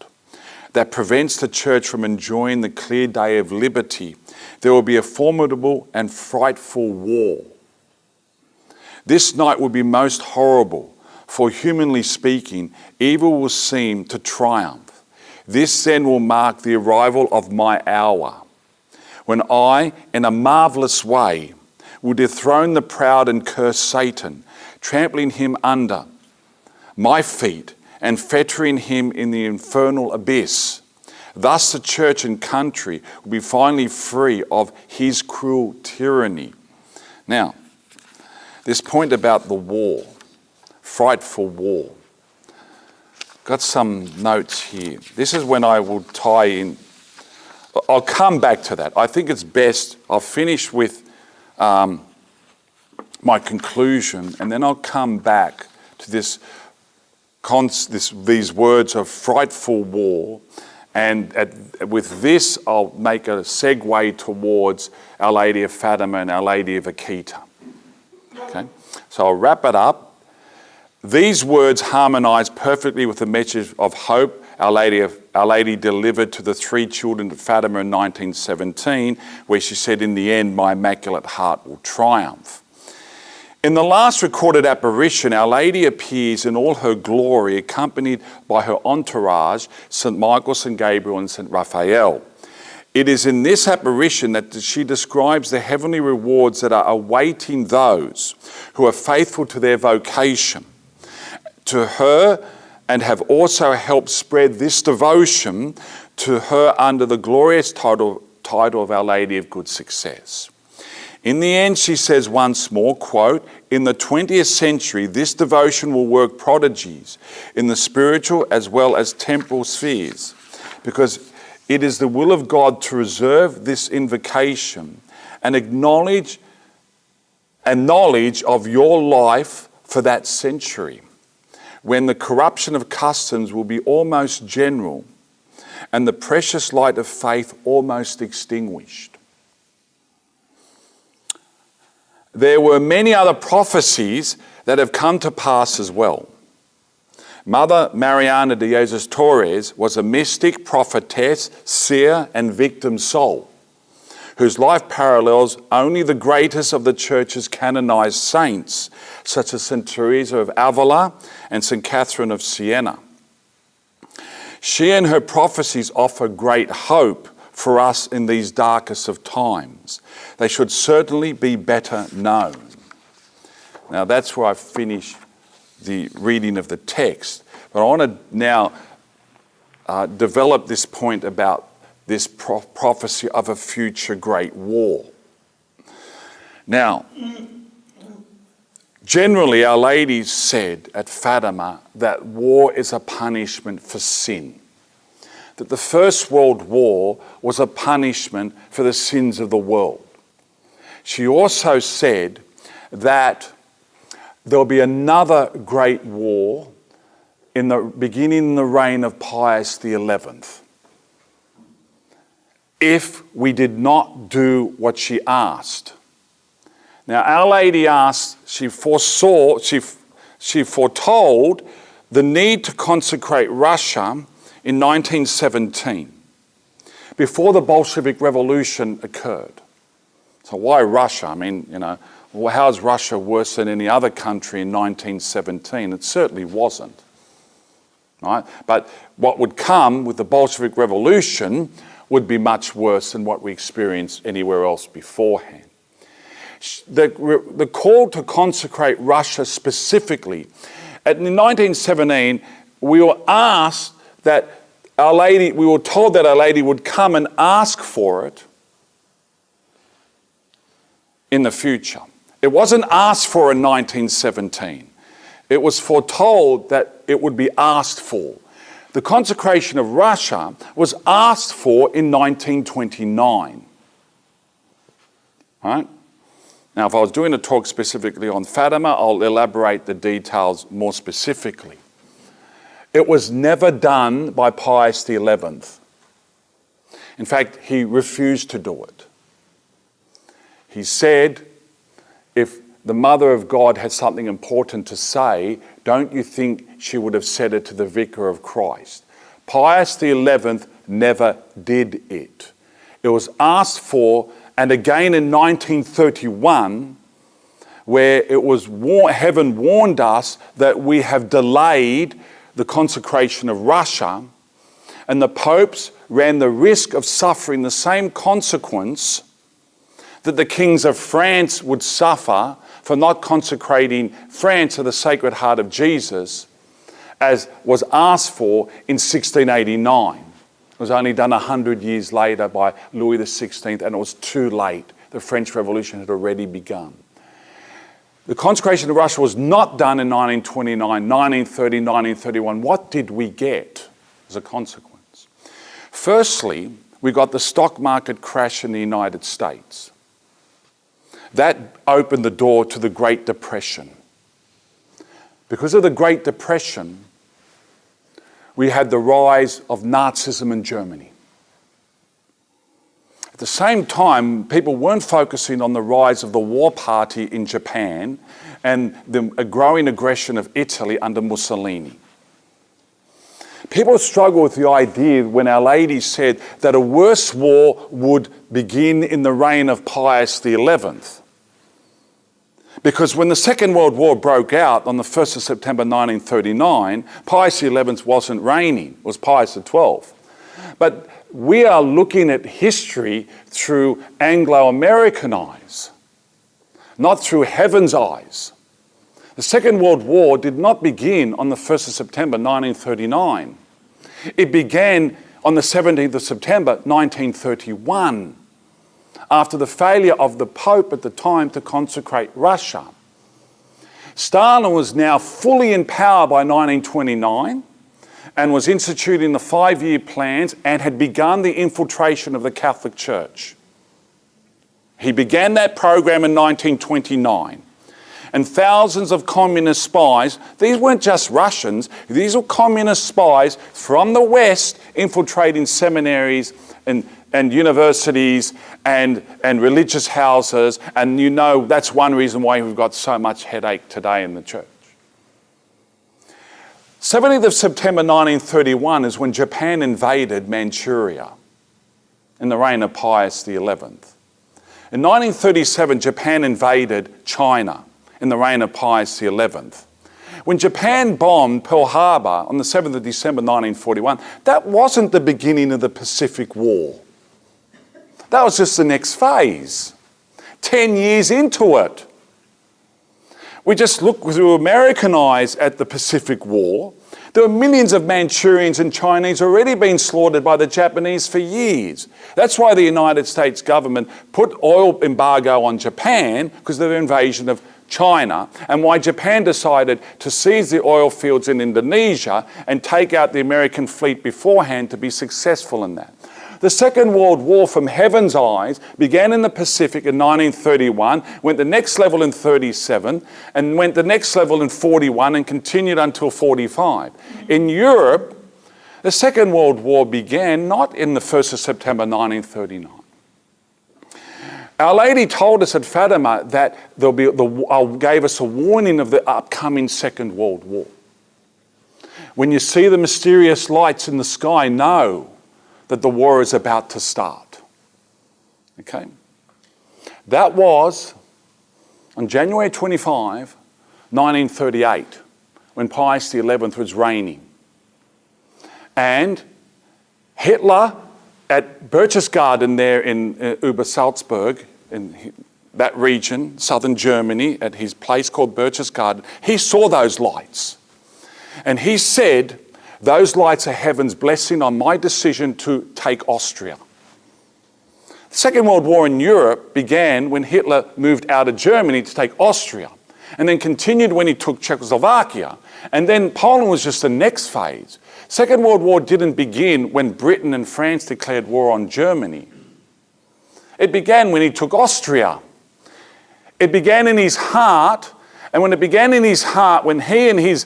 Speaker 1: that prevents the church from enjoying the clear day of liberty, there will be a formidable and frightful war. This night will be most horrible, for humanly speaking, evil will seem to triumph. This then will mark the arrival of my hour, when I, in a marvelous way, will dethrone the proud and curse Satan, trampling him under my feet and fettering him in the infernal abyss. Thus the church and country will be finally free of his cruel tyranny. Now, this point about the war, frightful war. Got some notes here. This is when I will tie in. I'll come back to that. I think it's best, I'll finish with my conclusion, and then I'll come back to these words of frightful war. And with this, I'll make a segue towards Our Lady of Fatima and Our Lady of Akita. Okay? So I'll wrap it up. These words harmonise perfectly with the message of hope Our Lady delivered to the 3 children of Fatima in 1917, where she said, "In the end, my Immaculate Heart will triumph." In the last recorded apparition, Our Lady appears in all her glory, accompanied by her entourage, St. Michael, St. Gabriel, and St. Raphael. It is in this apparition that she describes the heavenly rewards that are awaiting those who are faithful to their vocation, to her, and have also helped spread this devotion to her under the glorious title of Our Lady of Good Success. In the end, she says once more, quote, "In the 20th century, this devotion will work prodigies in the spiritual as well as temporal spheres, because it is the will of God to reserve this invocation and knowledge of your life for that century, when the corruption of customs will be almost general and the precious light of faith almost extinguished." There were many other prophecies that have come to pass as well. Mother Mariana de Jesus Torres was a mystic, prophetess, seer, and victim soul, whose life parallels only the greatest of the Church's canonized saints, such as St. Teresa of Avila and St. Catherine of Siena. She and her prophecies offer great hope for us in these darkest of times. They should certainly be better known. Now that's where I finish the reading of the text. But I want to now develop this point about this prophecy of a future great war. Now, generally Our Lady said at Fatima that war is a punishment for sin. That the First World War was a punishment for the sins of the world. She also said that there will be another great war beginning in the reign of Pius XI. If we did not do what she asked. Now, Our Lady asked, she foretold the need to consecrate Russia in 1917, before the Bolshevik Revolution occurred. So why Russia? I mean, how is Russia worse than any other country in 1917? It certainly wasn't. Right? But what would come with the Bolshevik Revolution would be much worse than what we experienced anywhere else beforehand. The call to consecrate Russia specifically, in 1917, we were asked that we were told that Our Lady would come and ask for it in the future. It wasn't asked for in 1917. It was foretold that it would be asked for. The consecration of Russia was asked for in 1929. All right? Now, if I was doing a talk specifically on Fatima, I'll elaborate the details more specifically. It was never done by Pius XI. In fact, he refused to do it. He said, if the Mother of God had something important to say, don't you think she would have said it to the Vicar of Christ? Pius XI never did it. It was asked for, and again in 1931, where heaven warned us that we have delayed the consecration of Russia, and the popes ran the risk of suffering the same consequence that the kings of France would suffer for not consecrating France to the Sacred Heart of Jesus, as was asked for in 1689. It was only done 100 years later by Louis XVI, and it was too late. The French Revolution had already begun. The consecration of Russia was not done in 1929, 1930, 1931. What did we get as a consequence? Firstly, we got the stock market crash in the United States. That opened the door to the Great Depression. Because of the Great Depression, we had the rise of Nazism in Germany. At the same time, people weren't focusing on the rise of the war party in Japan and the growing aggression of Italy under Mussolini. People struggle with the idea when Our Lady said that a worse war would begin in the reign of Pius XI. Because when the Second World War broke out on the 1st of September 1939, Pius XI wasn't reigning, it was Pius XII. But we are looking at history through Anglo-American eyes, not through heaven's eyes. The Second World War did not begin on the 1st of September 1939. It began on the 17th of September 1931. After the failure of the Pope at the time to consecrate Russia. Stalin was now fully in power by 1929 and was instituting the 5-year plans and had begun the infiltration of the Catholic Church. He began that program in 1929. And thousands of communist spies, these weren't just Russians, these were communist spies from the West infiltrating seminaries and universities and religious houses, and you know that's one reason why we've got so much headache today in the church. 17th of September 1931 is when Japan invaded Manchuria in the reign of Pius XI. In 1937, Japan invaded China in the reign of Pius XI. When Japan bombed Pearl Harbor on the 7th of December 1941, that wasn't the beginning of the Pacific War. That was just the next phase. 10 years into it. We just look through American eyes at the Pacific War. There were millions of Manchurians and Chinese already being slaughtered by the Japanese for years. That's why the United States government put oil embargo on Japan because of their invasion of China, and why Japan decided to seize the oil fields in Indonesia and take out the American fleet beforehand to be successful in that. The Second World War, from heaven's eyes, began in the Pacific in 1931, went the next level in 37, and went the next level in 41, and continued until 45. In Europe, the Second World War began not in the 1st of September 1939. Our Lady told us at Fatima that gave us a warning of the upcoming Second World War. When you see the mysterious lights in the sky, know that the war is about to start. Okay? That was on January 25, 1938, when Pius XI was reigning. And Hitler, at Berchtesgaden there in Obersalzberg, in that region, southern Germany, at his place called Berchtesgaden, he saw those lights. And he said, those lights are heaven's blessing on my decision to take Austria. The Second World War in Europe began when Hitler moved out of Germany to take Austria, and then continued when he took Czechoslovakia. And then Poland was just the next phase. Second World War didn't begin when Britain and France declared war on Germany. It began when he took Austria. It began in his heart, and when it began in his heart, when he and his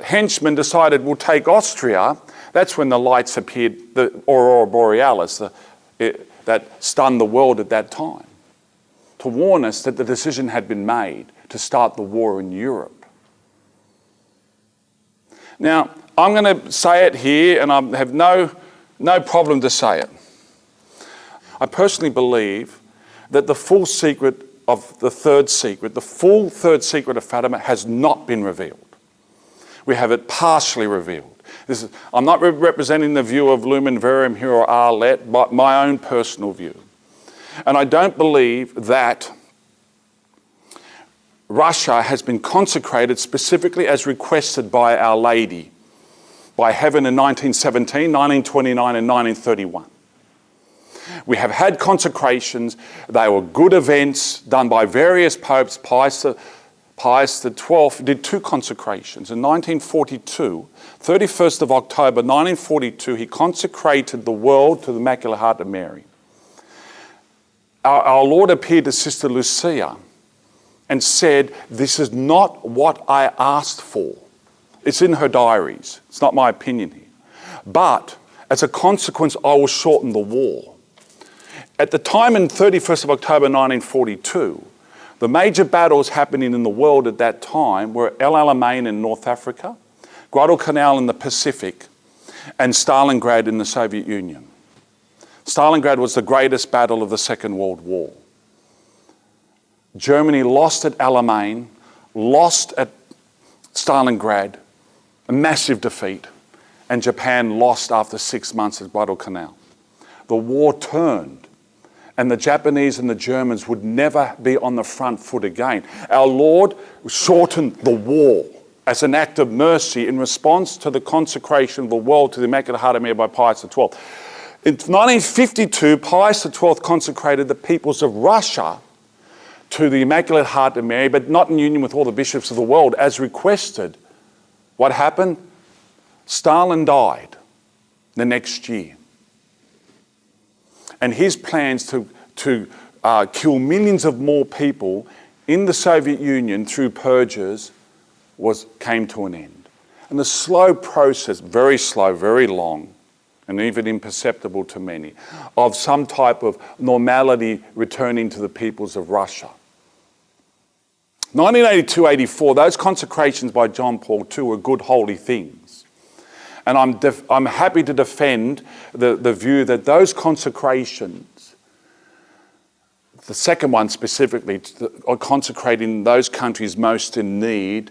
Speaker 1: henchmen decided we'll take Austria, that's when the lights appeared, the Aurora Borealis, that stunned the world at that time, to warn us that the decision had been made to start the war in Europe. Now, I'm going to say it here, and I have no problem to say it. I personally believe that the full secret of the third secret, the full third secret of Fatima, has not been revealed. We have it partially revealed. I'm not representing the view of Lumen Verum here or Arlet, but my own personal view. And I don't believe that Russia has been consecrated specifically as requested by Our Lady by heaven in 1917, 1929 and 1931. We have had consecrations. They were good events done by various popes. Pius XII did 2 consecrations. In 1942, 31st of October 1942, he consecrated the world to the Immaculate Heart of Mary. Our Lord appeared to Sister Lucia and said, "This is not what I asked for." It's in her diaries. It's not my opinion here. But as a consequence, I will shorten the war. At the time in 31st of October 1942, the major battles happening in the world at that time were El Alamein in North Africa, Guadalcanal in the Pacific, and Stalingrad in the Soviet Union. Stalingrad was the greatest battle of the Second World War. Germany lost at Alamein, lost at Stalingrad, a massive defeat, and Japan lost after 6 months at Guadalcanal. The war turned, and the Japanese and the Germans would never be on the front foot again. Our Lord shortened the war as an act of mercy in response to the consecration of the world to the Immaculate Heart of Mary by Pius XII. In 1952, Pius XII consecrated the peoples of Russia to the Immaculate Heart of Mary, but not in union with all the bishops of the world, as requested. What happened? Stalin died the next year. And his plans to kill millions of more people in the Soviet Union through purges came to an end. And the slow process, very slow, very long, and even imperceptible to many, of some type of normality returning to the peoples of Russia. 1982-84, those consecrations by John Paul II were good holy things. And I'm happy to defend the view that those consecrations, the second one specifically, are consecrating those countries most in need,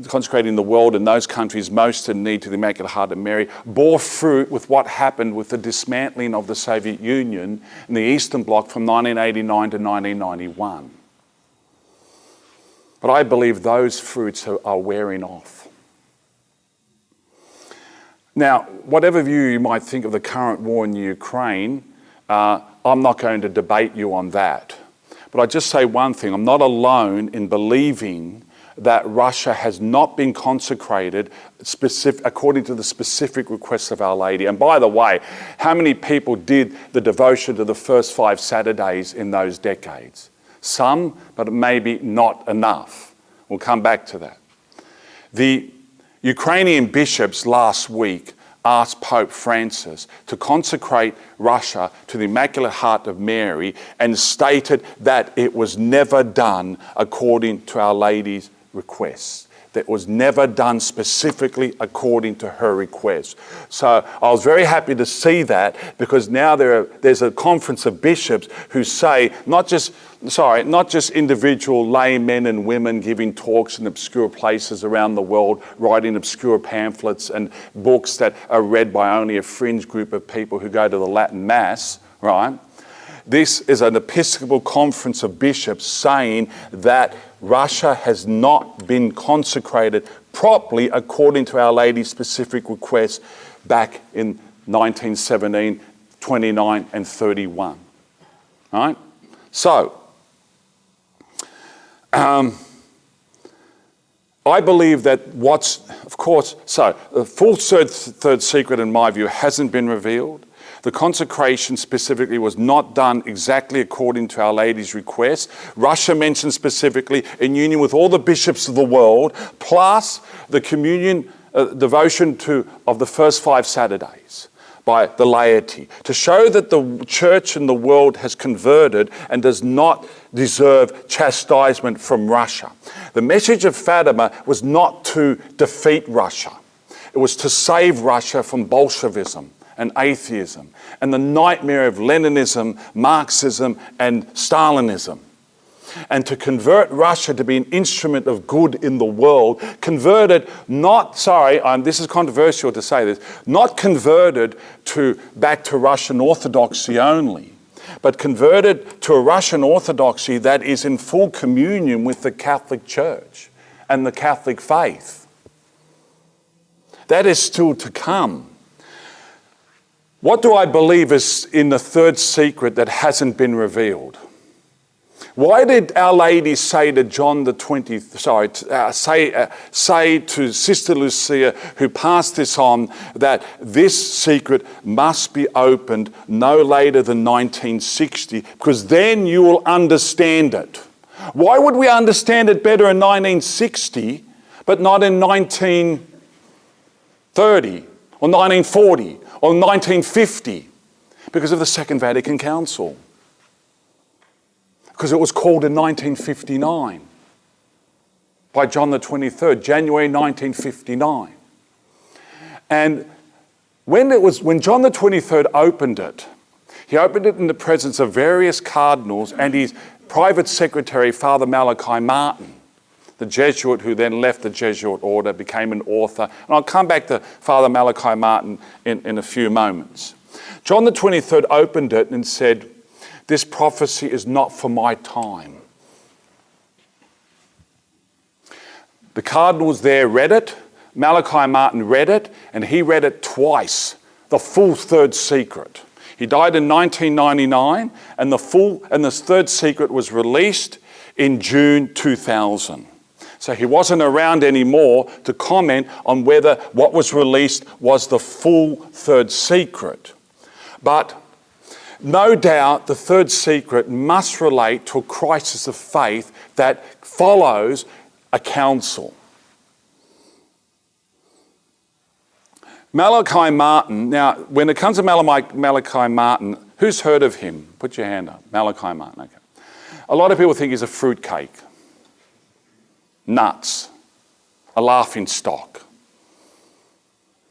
Speaker 1: consecrating the world and those countries most in need to the Immaculate Heart of Mary, bore fruit with what happened with the dismantling of the Soviet Union in the Eastern Bloc from 1989 to 1991. But I believe those fruits are wearing off. Now, whatever view you might think of the current war in Ukraine, I'm not going to debate you on that. But I just say one thing, I'm not alone in believing that Russia has not been consecrated according to the specific requests of Our Lady. And by the way, how many people did the devotion to the first 5 Saturdays in those decades? Some, but maybe not enough. We'll come back to that. The Ukrainian bishops last week asked Pope Francis to consecrate Russia to the Immaculate Heart of Mary and stated that it was never done according to Our Lady's requests. That was never done specifically according to her request. So I was very happy to see that, because now there's a conference of bishops who say not just individual laymen and women giving talks in obscure places around the world, writing obscure pamphlets and books that are read by only a fringe group of people who go to the Latin Mass, right? This is an Episcopal conference of bishops saying that Russia has not been consecrated properly according to Our Lady's specific request back in 1917, 29 and 31. All right? So, I believe that the full third secret, in my view, hasn't been revealed. The consecration specifically was not done exactly according to Our Lady's request. Russia mentioned specifically in union with all the bishops of the world, plus the communion devotion of the first 5 Saturdays by the laity, to show that the church in the world has converted and does not deserve chastisement from Russia. The message of Fatima was not to defeat Russia. It was to save Russia from Bolshevism and atheism and the nightmare of Leninism, Marxism and Stalinism, and to convert Russia to be an instrument of good in the world, converted this is controversial to say this, not converted back to Russian Orthodoxy only, but converted to a Russian Orthodoxy that is in full communion with the Catholic Church and the Catholic faith. That is still to come. What do I believe is in the third secret that hasn't been revealed? Why did Our Lady say to say to Sister Lucia, who passed this on, that this secret must be opened no later than 1960, because then you will understand it? Why would we understand it better in 1960, but not in 1930 or 1940 or 1950? Because of the Second Vatican Council. Because it was called in 1959 by John the 23rd, January 1959. And when John the 23rd opened it, he opened it in the presence of various cardinals and his private secretary, Father Malachi Martin, the Jesuit who then left the Jesuit order, became an author. And I'll come back to Father Malachi Martin in a few moments. John the 23rd opened it and said, "This prophecy is not for my time." The cardinals there read it, Malachi Martin read it, and he read it twice, the full third secret. He died in 1999, and the third secret was released in June 2000. So he wasn't around anymore to comment on whether what was released was the full third secret. But no doubt the third secret must relate to a crisis of faith that follows a council. Malachi Martin, now when it comes to Malachi Martin, who's heard of him? Put your hand up. Malachi Martin, okay. A lot of people think he's a fruitcake, nuts, a laughing stock.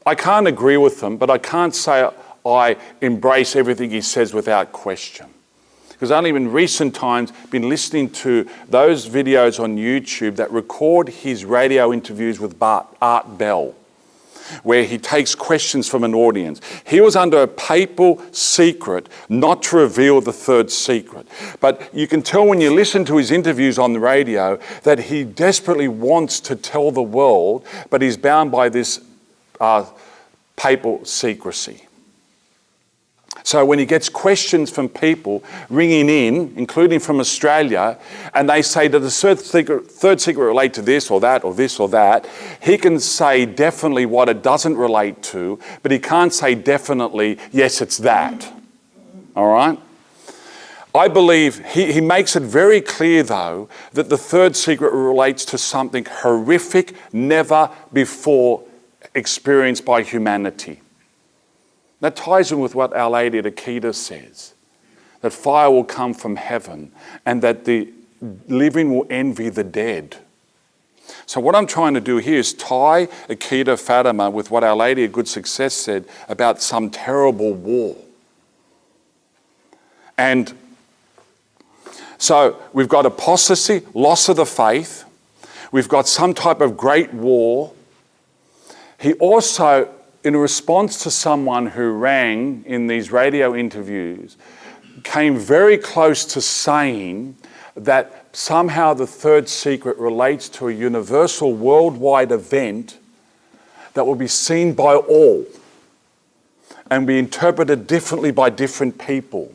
Speaker 1: I can't agree with them, but I can't say I embrace everything he says without question. Because only in recent times I've been listening to those videos on YouTube that record his radio interviews with Art Bell, where he takes questions from an audience. He was under a papal secret not to reveal the third secret. But you can tell when you listen to his interviews on the radio that he desperately wants to tell the world, but he's bound by this papal secrecy. So when he gets questions from people ringing in, including from Australia, and they say, does the third secret relate to this or that or this or that, he can say definitely what it doesn't relate to, but he can't say definitely, yes, it's that. All right? I believe he makes it very clear, though, that the third secret relates to something horrific, never before experienced by humanity. That ties in with what Our Lady of Akita says, that fire will come from heaven and that the living will envy the dead. So what I'm trying to do here is tie Akita Fatima with what Our Lady of Good Success said about some terrible war. And so we've got apostasy, loss of the faith. We've got some type of great war. He also, in response to someone who rang in these radio interviews, came very close to saying that somehow the third secret relates to a universal worldwide event that will be seen by all and be interpreted differently by different people.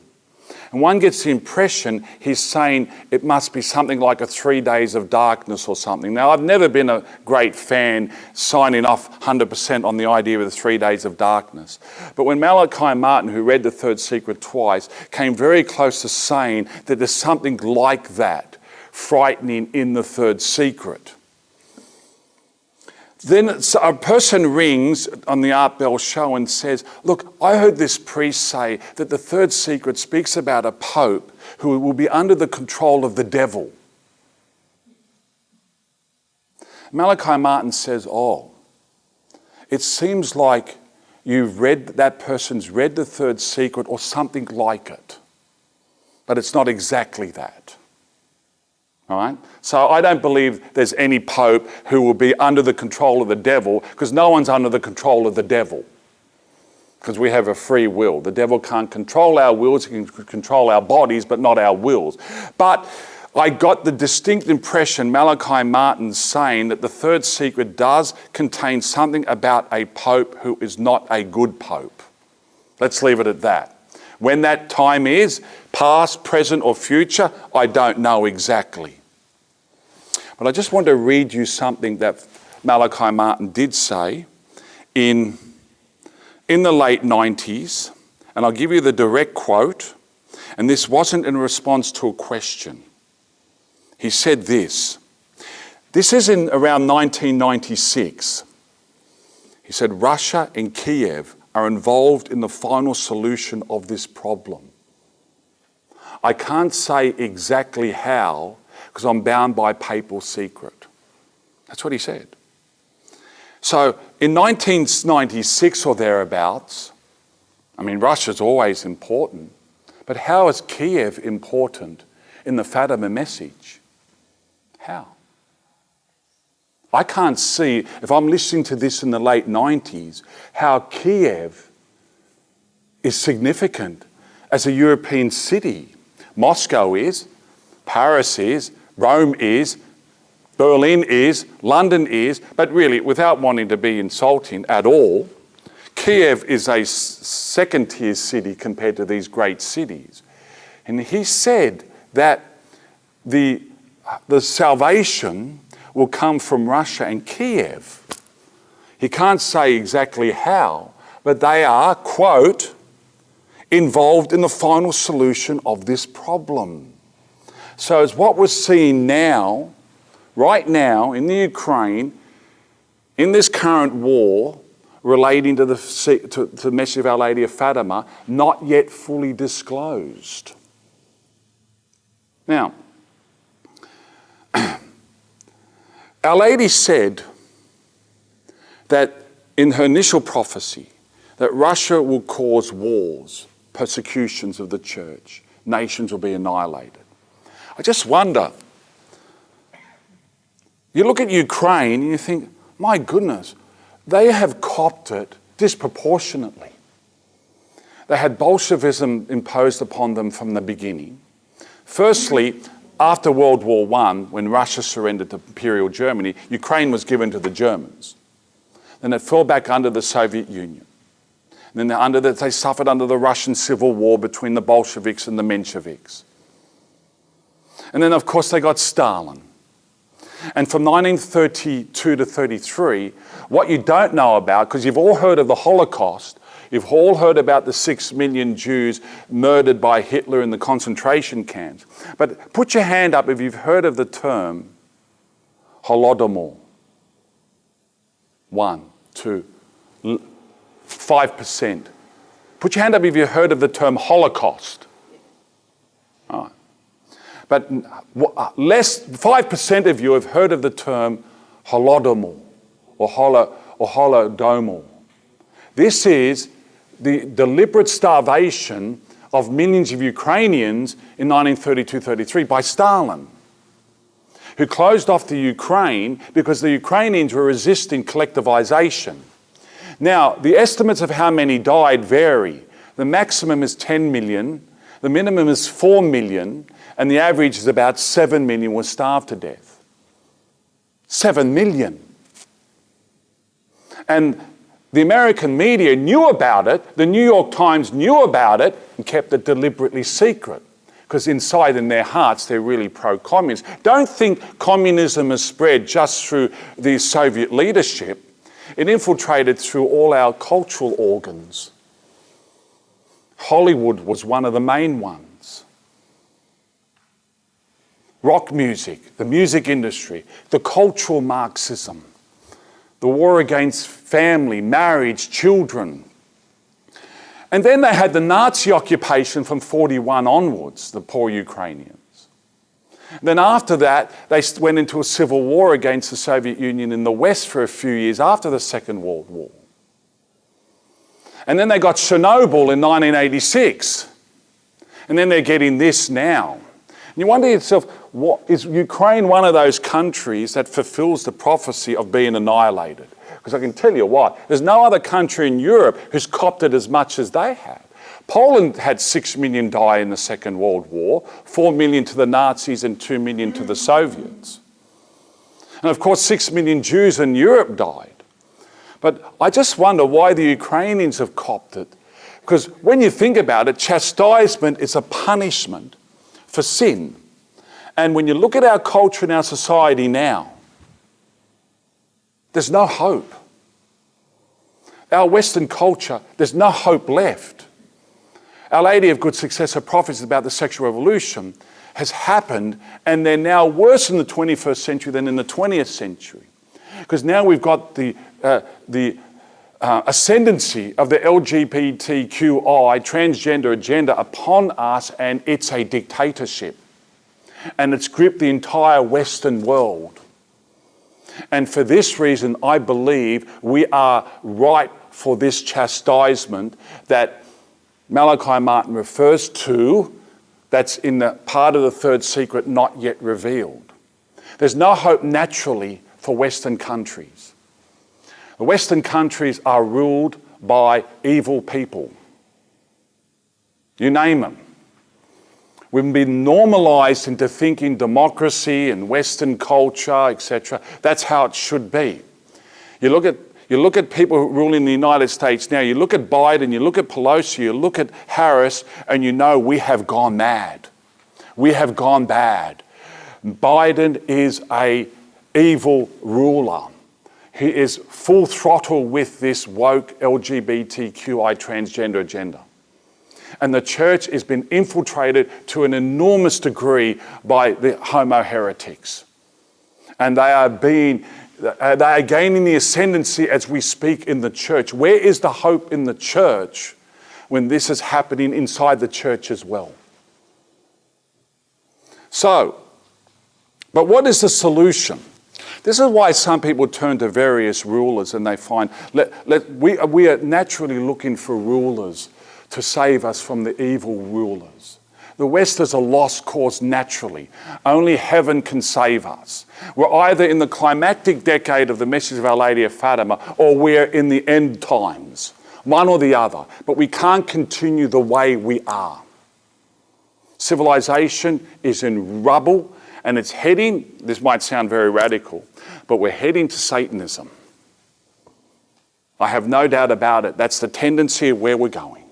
Speaker 1: And one gets the impression he's saying it must be something like a 3 days of darkness or something. Now, I've never been a great fan signing off 100% on the idea of the 3 days of darkness. But when Malachi Martin, who read the third secret twice, came very close to saying that there's something like that frightening in the third secret. Then a person rings on the Art Bell show and says, look, I heard this priest say that the third secret speaks about a pope who will be under the control of the devil. Malachi Martin says, oh, it seems like that person's read the third secret or something like it, but it's not exactly that. All right? So I don't believe there's any pope who will be under the control of the devil, because no one's under the control of the devil, because we have a free will. The devil can't control our wills, he can control our bodies, but not our wills. But I got the distinct impression Malachi Martin's saying that the third secret does contain something about a pope who is not a good pope. Let's leave it at that. When that time is, past, present or future, I don't know exactly. But I just want to read you something that Malachi Martin did say in the late 90s, and I'll give you the direct quote, and this wasn't in response to a question. He said this. This is in around 1996. He said, Russia and Kiev are involved in the final solution of this problem. I can't say exactly how because I'm bound by papal secret. That's what he said. So in 1996 or thereabouts, I mean, Russia's always important, but how is Kiev important in the Fatima message? How? I can't see, if I'm listening to this in the late 90s, how Kiev is significant as a European city. Moscow is, Paris is, Rome is, Berlin is, London is, but really, without wanting to be insulting at all, Kiev is a second-tier city compared to these great cities. And he said that the salvation will come from Russia and Kiev. He can't say exactly how, but they are, quote, involved in the final solution of this problem. So it's what we're seeing now, right now, in the Ukraine, in this current war, relating to the message of Our Lady of Fatima, not yet fully disclosed. Now, Our Lady said that in her initial prophecy, that Russia will cause wars, persecutions of the church, nations will be annihilated. I just wonder, you look at Ukraine and you think, my goodness, they have copped it disproportionately. They had Bolshevism imposed upon them from the beginning. Firstly, after World War I, when Russia surrendered to Imperial Germany, Ukraine was given to the Germans. Then it fell back under the Soviet Union. And then they suffered under the Russian Civil War between the Bolsheviks and the Mensheviks. And then, of course, they got Stalin. And from 1932 to 33, what you don't know about, because you've all heard of the Holocaust, you've all heard about the 6 million Jews murdered by Hitler in the concentration camps. But put your hand up if you've heard of the term Holodomor. 1, 2, 5%. Put your hand up if you've heard of the term Holocaust. All right. But less, 5% of you have heard of the term Holodomor or Holodomor. This is the deliberate starvation of millions of Ukrainians in 1932-33 by Stalin, who closed off the Ukraine because the Ukrainians were resisting collectivization. Now, the estimates of how many died vary. The maximum is 10 million, the minimum is 4 million, and the average is about 7 million were starved to death. 7 million. And the American media knew about it, the New York Times knew about it, and kept it deliberately secret. Because inside in their hearts, they're really pro-communist. Don't think communism has spread just through the Soviet leadership. It infiltrated through all our cultural organs. Hollywood was one of the main ones. Rock music, the music industry, the cultural Marxism, the war against family, marriage, children. And then they had the Nazi occupation from 1941 onwards, the poor Ukrainians. Then after that, they went into a civil war against the Soviet Union in the West for a few years after the Second World War. And then they got Chernobyl in 1986. And then they're getting this now. And you wonder to yourself, what, is Ukraine one of those countries that fulfills the prophecy of being annihilated? Because I can tell you what, there's no other country in Europe who's copped it as much as they have. Poland had 6 million die in the Second World War, 4 million to the Nazis and 2 million to the Soviets. And of course, 6 million Jews in Europe died. But I just wonder why the Ukrainians have copped it. Because when you think about it, chastisement is a punishment for sin. And when you look at our culture and our society now, there's no hope. Our Western culture, there's no hope left. Our Lady of Good Success, her prophecies about the sexual revolution has happened, and they're now worse in the 21st century than in the 20th century. Because now we've got the ascendancy of the LGBTQI transgender agenda upon us, and it's a dictatorship. And it's gripped the entire Western world. And for this reason, I believe we are ripe for this chastisement that Malachi Martin refers to, that's in the part of the third secret not yet revealed. There's no hope naturally for Western countries. The Western countries are ruled by evil people. You name them. We've been normalised into thinking democracy and Western culture, etc. That's how it should be. You look at people who rule in the United States now, you look at Biden, you look at Pelosi, you look at Harris, and you know we have gone mad. We have gone bad. Biden is an evil ruler. He is full throttle with this woke LGBTQI transgender agenda. And the church has been infiltrated to an enormous degree by the homo heretics. And they are gaining the ascendancy as we speak in the church. Where is the hope in the church when this is happening inside the church as well? So, but what is the solution? This is why some people turn to various rulers and they find, we are naturally looking for rulers to save us from the evil rulers. The West is a lost cause naturally. Only heaven can save us. We're either in the climactic decade of the message of Our Lady of Fatima, or we're in the end times. One or the other. But we can't continue the way we are. Civilization is in rubble, and it's heading, this might sound very radical, but we're heading to Satanism. I have no doubt about it. That's the tendency of where we're going.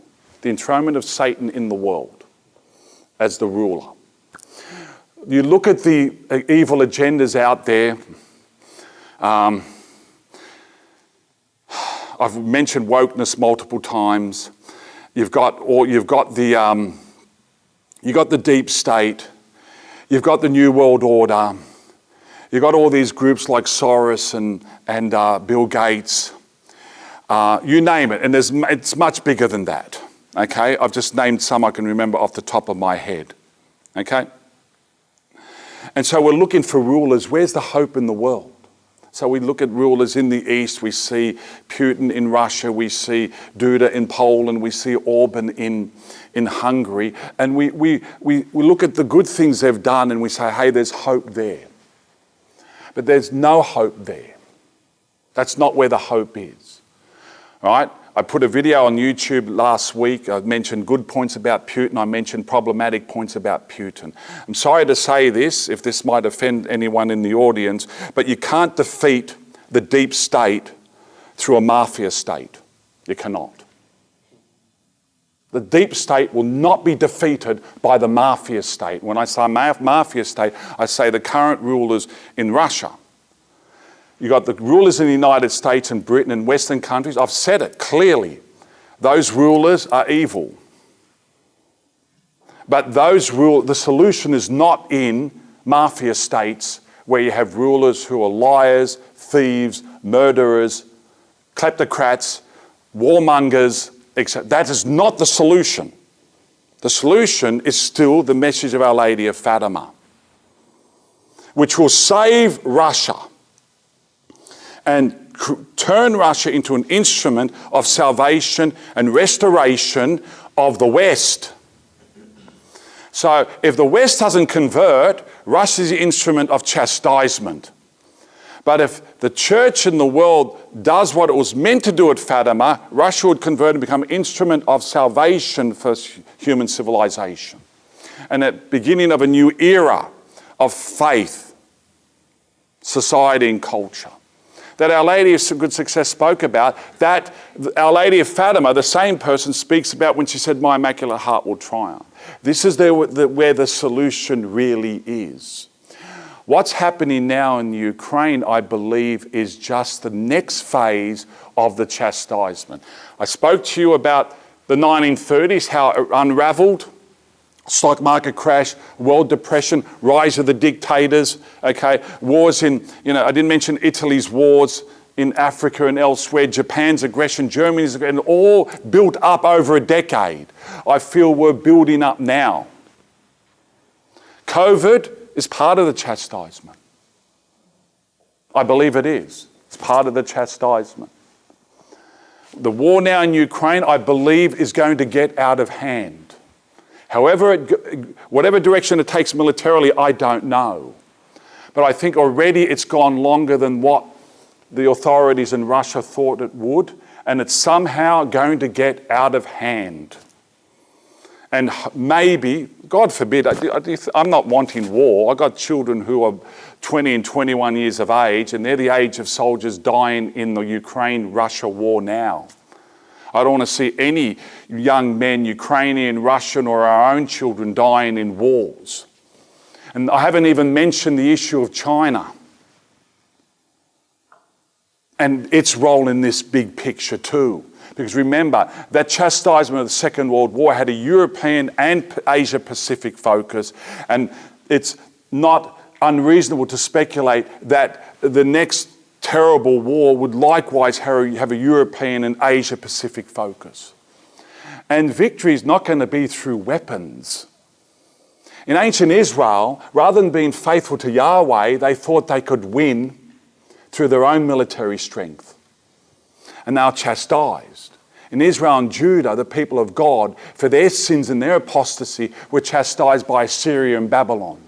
Speaker 1: The enthronement of Satan in the world as the ruler. You look at the evil agendas out there. I've mentioned wokeness multiple times. You've got the deep state. You've got the New World Order. You've got all these groups like Soros and Bill Gates. You name it, and it's much bigger than that. Okay, I've just named some I can remember off the top of my head. Okay? And so we're looking for rulers. Where's the hope in the world? So we look at rulers in the East. We see Putin in Russia. We see Duda in Poland. We see Orban in Hungary. And we look at the good things they've done and we say, hey, there's hope there. But there's no hope there. That's not where the hope is. All right? I put a video on YouTube last week. I mentioned good points about Putin. I mentioned problematic points about Putin. I'm sorry to say this, if this might offend anyone in the audience, but you can't defeat the deep state through a mafia state. You cannot. The deep state will not be defeated by the mafia state. When I say mafia state, I say the current rulers in Russia. You've got the rulers in the United States and Britain and Western countries. I've said it clearly. Those rulers are evil. But the solution is not in mafia states where you have rulers who are liars, thieves, murderers, kleptocrats, warmongers, etc. That is not the solution. The solution is still the message of Our Lady of Fatima, which will save Russia and turn Russia into an instrument of salvation and restoration of the West. So if the West doesn't convert, Russia is the instrument of chastisement. But if the church in the world does what it was meant to do at Fatima, Russia would convert and become an instrument of salvation for human civilization. And at the beginning of a new era of faith, society and culture. That Our Lady of Good Success spoke about, that Our Lady of Fatima, the same person, speaks about when she said, "My Immaculate Heart will triumph." This is where the solution really is. What's happening now in Ukraine, I believe, is just the next phase of the chastisement. I spoke to you about the 1930s, how it unraveled. Stock market crash, world depression, rise of the dictators, okay, wars in, I didn't mention Italy's wars in Africa and elsewhere, Japan's aggression, Germany's aggression, all built up over a decade. I feel we're building up now. COVID is part of the chastisement. I believe it is. It's part of the chastisement. The war now in Ukraine, I believe, is going to get out of hand. However, whatever direction it takes militarily, I don't know. But I think already it's gone longer than what the authorities in Russia thought it would, and it's somehow going to get out of hand. And maybe, God forbid, I'm not wanting war. I've got children who are 20 and 21 years of age, and they're the age of soldiers dying in the Ukraine-Russia war now. I don't want to see any young men, Ukrainian, Russian, or our own children dying in wars. And I haven't even mentioned the issue of China and its role in this big picture too. Because remember, that chastisement of the Second World War had a European and Asia-Pacific focus, and it's not unreasonable to speculate that the next terrible war would likewise have a European and Asia-Pacific focus. And victory is not going to be through weapons. In ancient Israel, rather than being faithful to Yahweh, they thought they could win through their own military strength. And they were chastised. In Israel and Judah, the people of God, for their sins and their apostasy, were chastised by Assyria and Babylon.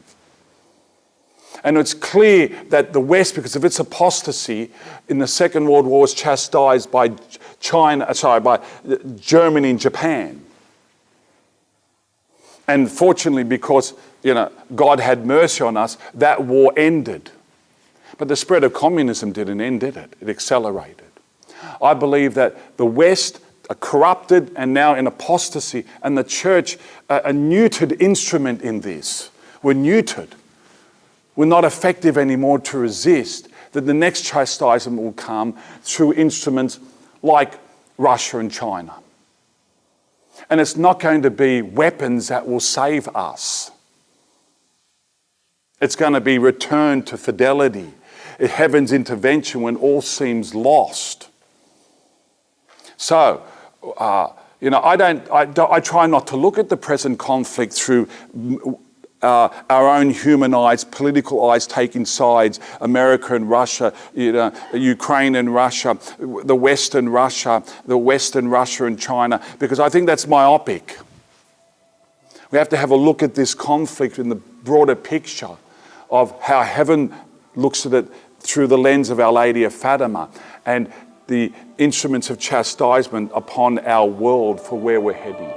Speaker 1: And it's clear that the West, because of its apostasy in the Second World War, was chastised by by Germany and Japan. And fortunately, because God had mercy on us, that war ended. But the spread of communism didn't end, did it? It accelerated. I believe that the West are corrupted and now in apostasy, and the church, a neutered instrument in this. We're neutered. We're not effective anymore to resist, that the next chastisement will come through instruments like Russia and China. And it's not going to be weapons that will save us. It's going to be return to fidelity, heaven's intervention when all seems lost. So, I try not to look at the present conflict through our own human eyes, political eyes, taking sides, America and Russia, Ukraine and Russia, the West and Russia and China, because I think that's myopic. We have to have a look at this conflict in the broader picture of how heaven looks at it through the lens of Our Lady of Fatima and the instruments of chastisement upon our world for where we're heading.